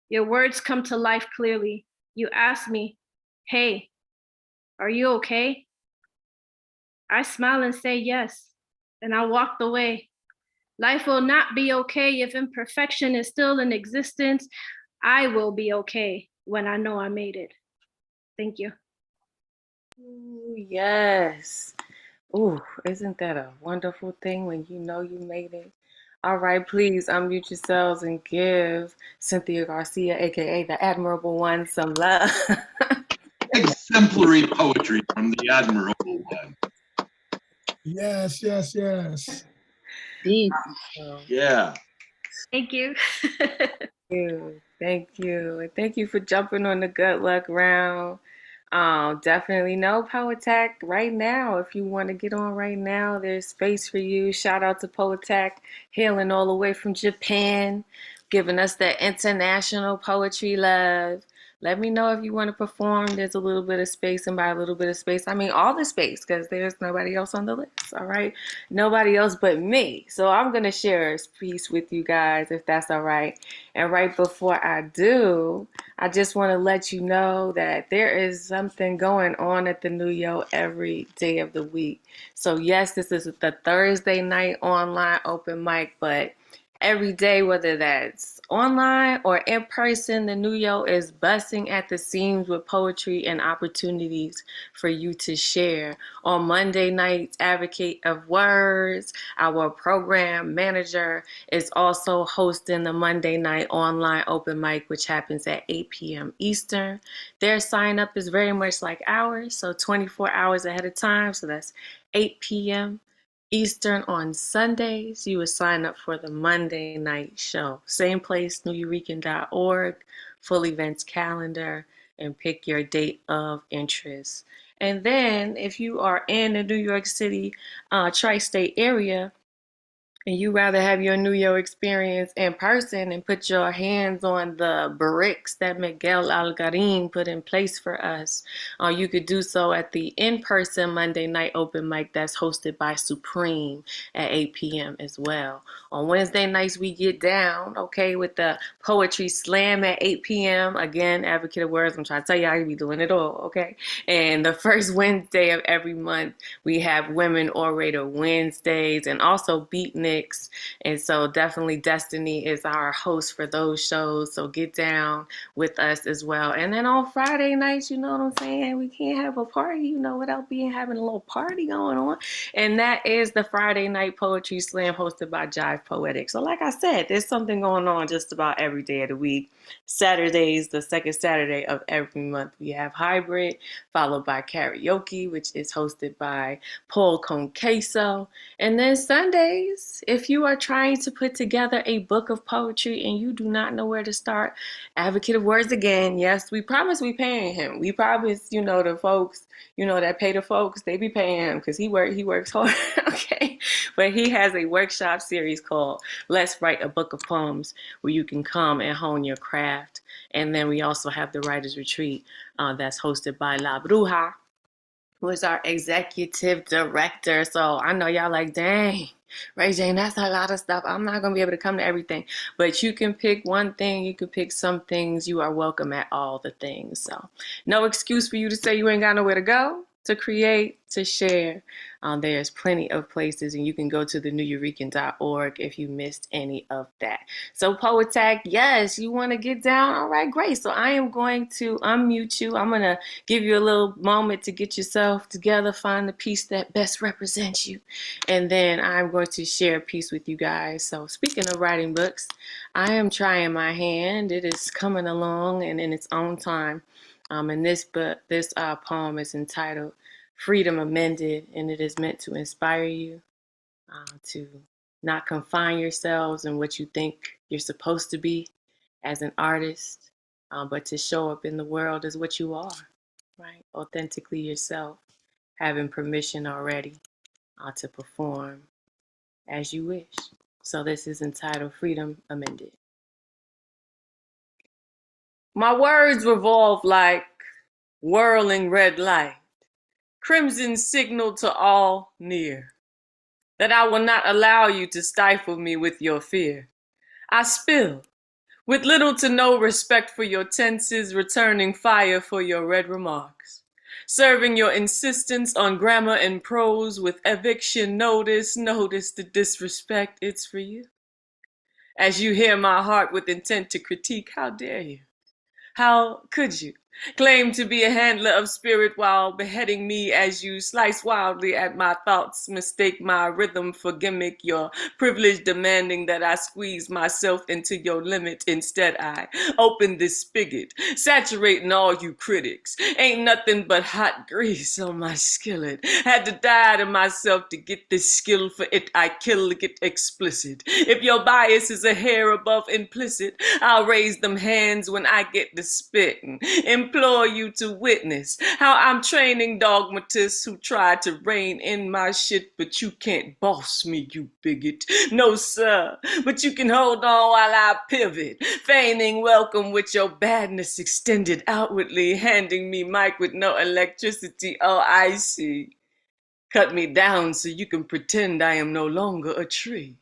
Your words come to life clearly. You ask me, hey, are you okay? I smile and say yes, and I walked away. Life will not be okay if imperfection is still in existence. I will be okay when I know I made it. Thank you. Ooh, yes. Ooh, isn't that a wonderful thing when you know you made it? All right, please unmute yourselves and give Cynthia Garcia, aka the Admirable One, some love. Exemplary poetry from the Admirable One. Yes, yes, yes. Yeah. Thank you. Thank you. And thank you for jumping on the good luck round. Definitely no Poetac right now. If you want to get on right now, there's space for you. Shout out to Poetac, hailing all the way from Japan, giving us that international poetry love. Let me know if you want to perform. There's a little bit of space, and by a little bit of space, I mean all the space, because there's nobody else on the list, all right? Nobody else but me. So I'm going to share a piece with you guys, if that's all right. And right before I do, I just want to let you know that there is something going on at the New Yo every day of the week. So yes, this is the Thursday night online open mic, but every day, whether that's online or in person, the New Yo is busting at the seams with poetry and opportunities for you to share. On Monday nights, Advocate of Words, our program manager, is also hosting the Monday night online open mic, which happens at 8 p.m. Eastern. Their sign up is very much like ours, so 24 hours ahead of time. So that's 8 p.m. Eastern on Sundays. You would sign up for the Monday night show. Same place, neweurekan.org, full events calendar, and pick your date of interest. And then if you are in the New York City tri-state area, and you rather have your New York experience in person and put your hands on the bricks that Miguel Algarin put in place for us, you could do so at the in-person Monday night open mic that's hosted by Supreme at 8 p.m. as well. On Wednesday nights, we get down, okay, with the Poetry Slam at 8 p.m. Again, Advocate of Words, I'm trying to tell you, I be doing it all, okay? And the first Wednesday of every month, we have Women Orator Wednesdays, and also Beatnik mix. And so definitely Destiny is our host for those shows. So get down with us as well. And then on Friday nights, you know what I'm saying? We can't have a party, you know, without having a little party going on. And that is the Friday Night Poetry Slam hosted by Jive Poetic. So like I said, there's something going on just about every day of the week. Saturdays, the second Saturday of every month, we have Hybrid, followed by Karaoke, which is hosted by Paul Conqueso. And then Sundays, if you are trying to put together a book of poetry and you do not know where to start, Advocate of Words again. Yes, we promise we paying him. We promise, you know, the folks, you know, that pay the folks, they be paying him because he works hard. Okay. But he has a workshop series called Let's Write a Book of Poems, where you can come and hone your craft. And then we also have the Writers Retreat that's hosted by La Bruja, who is our executive director. So I know y'all like, dang, Ray Jane, that's a lot of stuff. I'm not going to be able to come to everything. But you can pick one thing. You can pick some things. You are welcome at all the things. So no excuse for you to say you ain't got nowhere to go, to create, to share. There's plenty of places, and you can go to theneweurekan.org if you missed any of that. So Poetac, yes, you want to get down? All right, great. So I am going to unmute you. I'm going to give you a little moment to get yourself together, find the piece that best represents you. And then I'm going to share a piece with you guys. So speaking of writing books, I am trying my hand. It is coming along and in its own time. And this poem is entitled Freedom Amended, and it is meant to inspire you to not confine yourselves in what you think you're supposed to be as an artist, but to show up in the world as what you are, right? Authentically yourself, having permission already to perform as you wish. So this is entitled Freedom Amended. My words revolve like whirling red light, crimson signal to all near, that I will not allow you to stifle me with your fear. I spill, with little to no respect for your tenses, returning fire for your red remarks, serving your insistence on grammar and prose with eviction notice the disrespect, it's for you. As you hear my heart with intent to critique, how dare you? How could you claim to be a handler of spirit while beheading me as you slice wildly at my thoughts, mistake my rhythm for gimmick, your privilege demanding that I squeeze myself into your limit. Instead, I open this spigot, saturating all you critics. Ain't nothing but hot grease on my skillet. Had to die to myself to get this skill, for it I kill, get explicit. If your bias is a hair above implicit, I'll raise them hands when I get the spit and implore you to witness how I'm training dogmatists who try to rein in my shit, but you can't boss me, you bigot. No, sir, but you can hold on while I pivot, feigning welcome with your badness extended outwardly, handing me mic with no electricity. Oh, I see. Cut me down so you can pretend I am no longer a tree.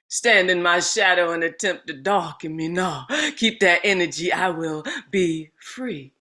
Stand in my shadow and attempt to darken me. No, keep that energy, I will be free.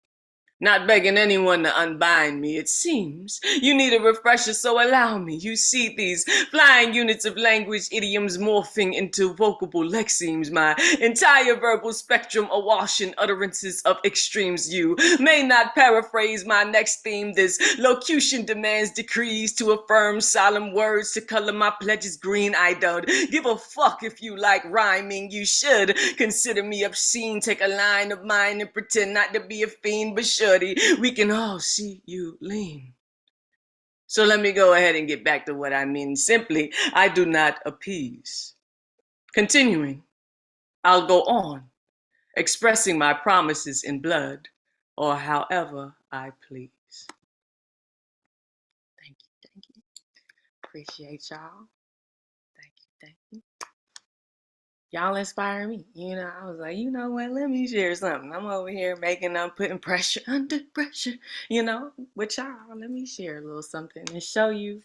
Not begging anyone to unbind me, it seems. You need a refresher, so allow me. You see these flying units of language, idioms morphing into vocable lexemes. My entire verbal spectrum awash in utterances of extremes. You may not paraphrase my next theme. This locution demands decrees to affirm solemn words to color my pledges green. I don't give a fuck if you like rhyming. You should consider me obscene. Take a line of mine and pretend not to be a fiend, but we can all see you lean. So let me go ahead and get back to what I mean. Simply, I do not appease. Continuing, I'll go on, expressing my promises in blood, or however I please. Thank you. Appreciate y'all. Thank you. Y'all inspire me. You know, I was like, you know what, let me share something. I'm over here putting pressure under pressure, you know, with y'all. Let me share a little something and show you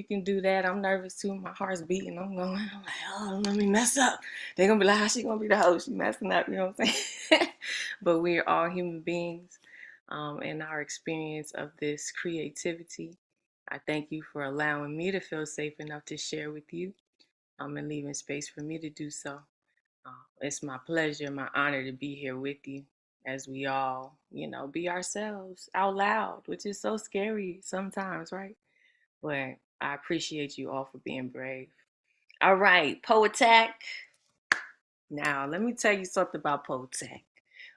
can do that. I'm nervous too. My heart's beating. I'm like, oh, let me mess up. They're going to be like, how she going to be the host? She messing up, you know what I'm saying? But we are all human beings in our experience of this creativity. I thank you for allowing me to feel safe enough to share with you. and leaving space for me to do so. It's my pleasure, my honor to be here with you as we all, be ourselves out loud, which is so scary sometimes, right? But I appreciate you all for being brave. All right, Poetek. Now, let me tell you something about Poetek.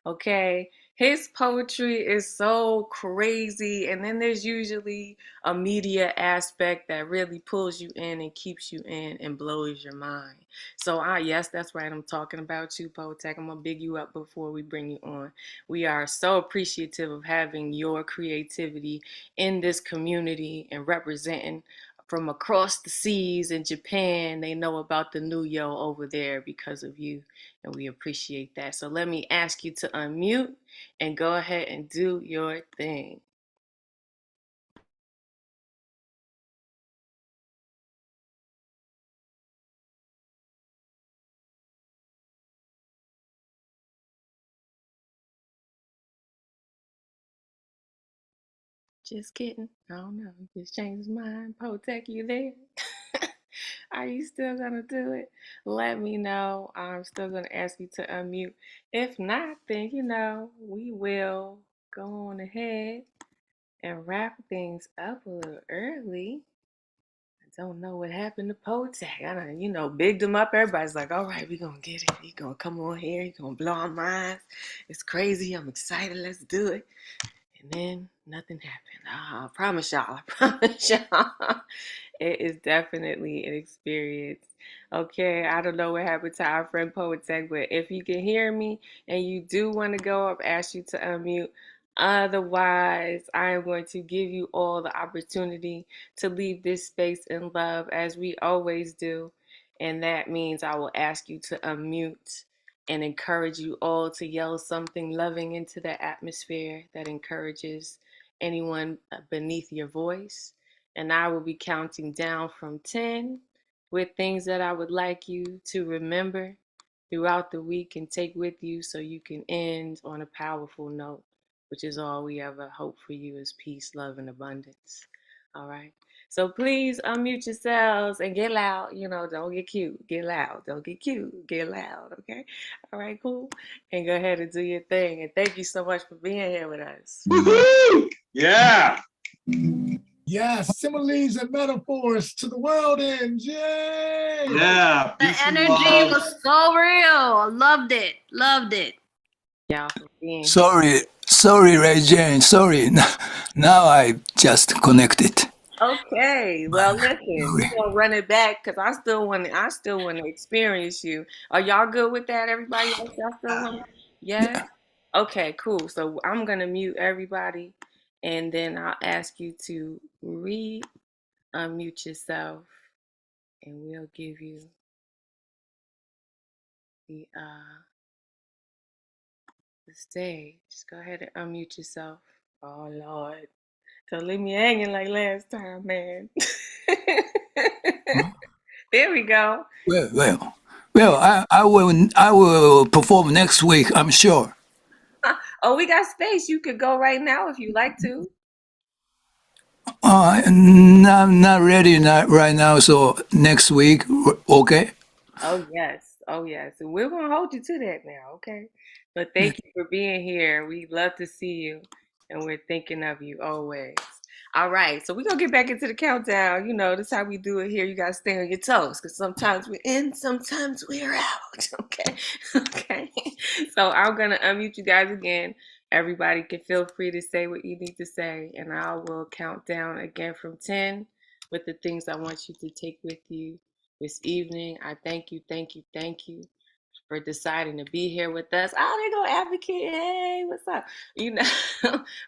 Okay, his poetry is so crazy, and then there's usually a media aspect that really pulls you in and keeps you in and blows your mind. So yes, that's right, I'm talking about you, Poetek. I'm gonna big you up before we bring you on. We are so appreciative of having your creativity in this community and representing from across the seas in Japan. They know about the new yo over there because of you, and we appreciate that. So let me ask you to unmute and go ahead and do your thing. Just kidding. I don't know. Just changed his mind. Poetek, you there? Are you still gonna do it? Let me know. I'm still gonna ask you to unmute. If not, then we will go on ahead and wrap things up a little early. I don't know what happened to Poetek. I done, bigged him up. Everybody's like, all right, we gonna get it. He gonna come on here. He gonna blow our minds. It's crazy. I'm excited. Let's do it. And then nothing happened. I promise y'all. I promise y'all. It is definitely an experience. Okay, I don't know what happened to our friend Poetek, but if you can hear me and you do want to go, I've asked you to unmute. Otherwise, I am going to give you all the opportunity to leave this space in love as we always do. And that means I will ask you to unmute and encourage you all to yell something loving into the atmosphere that encourages anyone beneath your voice. And I will be counting down from 10 with things that I would like you to remember throughout the week and take with you so you can end on a powerful note, which is all we ever hope for you is peace, love, and abundance. All right. So please unmute yourselves and get loud. Don't get cute. Get loud. Don't get cute. Get loud. Okay. All right, cool. And go ahead and do your thing. And thank you so much for being here with us. Woohoo! Yeah. Yeah, similes and metaphors to the world end. Yay! Yeah. The energy was so real. I loved it. Loved it. Y'all for being Sorry, Ray Jane. Sorry. Now I just connected. Okay, well, listen, we're gonna run it back because I still want to experience you. Are y'all good with that? Everybody else, y'all still want? Yeah. Okay, cool. So I'm gonna mute everybody, and then I'll ask you to unmute yourself, and we'll give you the stage. Just go ahead and unmute yourself. Oh Lord, don't leave me hanging like last time, man. There we go. Well. I will perform next week. I'm sure. Oh, we got space. You could go right now if you like to. Not ready right now. So next week, okay? Oh yes. Oh yes. And we're gonna hold you to that now, okay? But thank you for being here. We love to see you, and we're thinking of you always. All right, so we're gonna get back into the countdown. This is how we do it here. You gotta stay on your toes because sometimes we're in, sometimes we're out. Okay. Okay. So I'm gonna unmute you guys again. Everybody can feel free to say what you need to say, and I will count down again from 10 with the things I want you to take with you this evening. I thank you for deciding to be here with us. Oh, there go Advocate. Hey, what's up?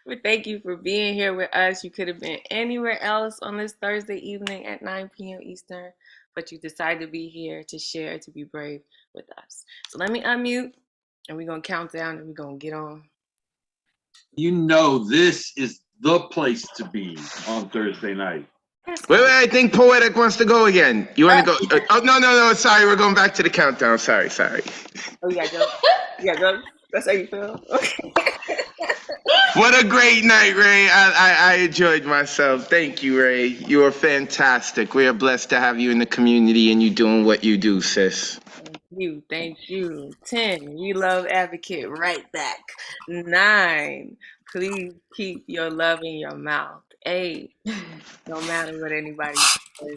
But thank you for being here with us. You could have been anywhere else on this Thursday evening at 9 p.m. Eastern, but you decided to be here to share, to be brave with us. So let me unmute, and we're going to count down, and we're going to get on. This is the place to be on Thursday night. Wait, I think Poetic wants to go again. You want to go? Oh, no, sorry, we're going back to the countdown. Sorry. Oh, you gotta go? You gotta go? That's how you feel? Okay. What a great night, Ray. I enjoyed myself. Thank you, Ray. You are fantastic. We are blessed to have you in the community and you doing what you do, sis. Thank you. Thank you. 10, we love advocate right back. 9, please keep your love in your mouth. 8, no matter what anybody says,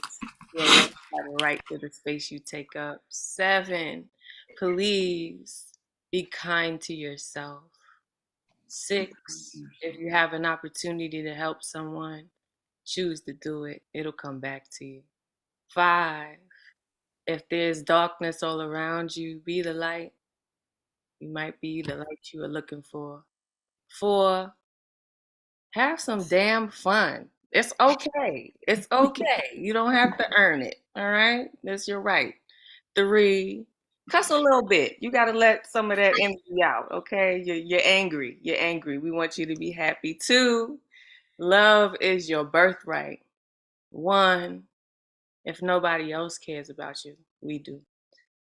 you'll always have a right to the space you take up. 7, please be kind to yourself. 6, if you have an opportunity to help someone, choose to do it. It'll come back to you. 5, if there's darkness all around you, be the light. You might be the light you are looking for. 4, have some damn fun. It's okay. It's okay. You don't have to earn it. All right? That's your right. 3, cuss a little bit. You got to let some of that energy out. Okay? You're angry. You're angry. We want you to be happy. 2, love is your birthright. 1, if nobody else cares about you, we do.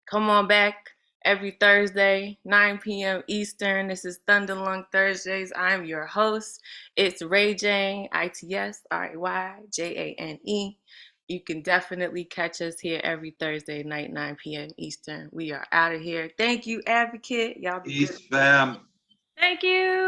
Come on back every Thursday, 9 p.m. Eastern. This is Thunderlung Thursdays. I'm your host. It's Ray Jane, ITSRAYJANE. You can definitely catch us here every Thursday night, 9 p.m. Eastern. We are out of here. Thank you, Advocate. Y'all be good. Peace, fam. Thank you.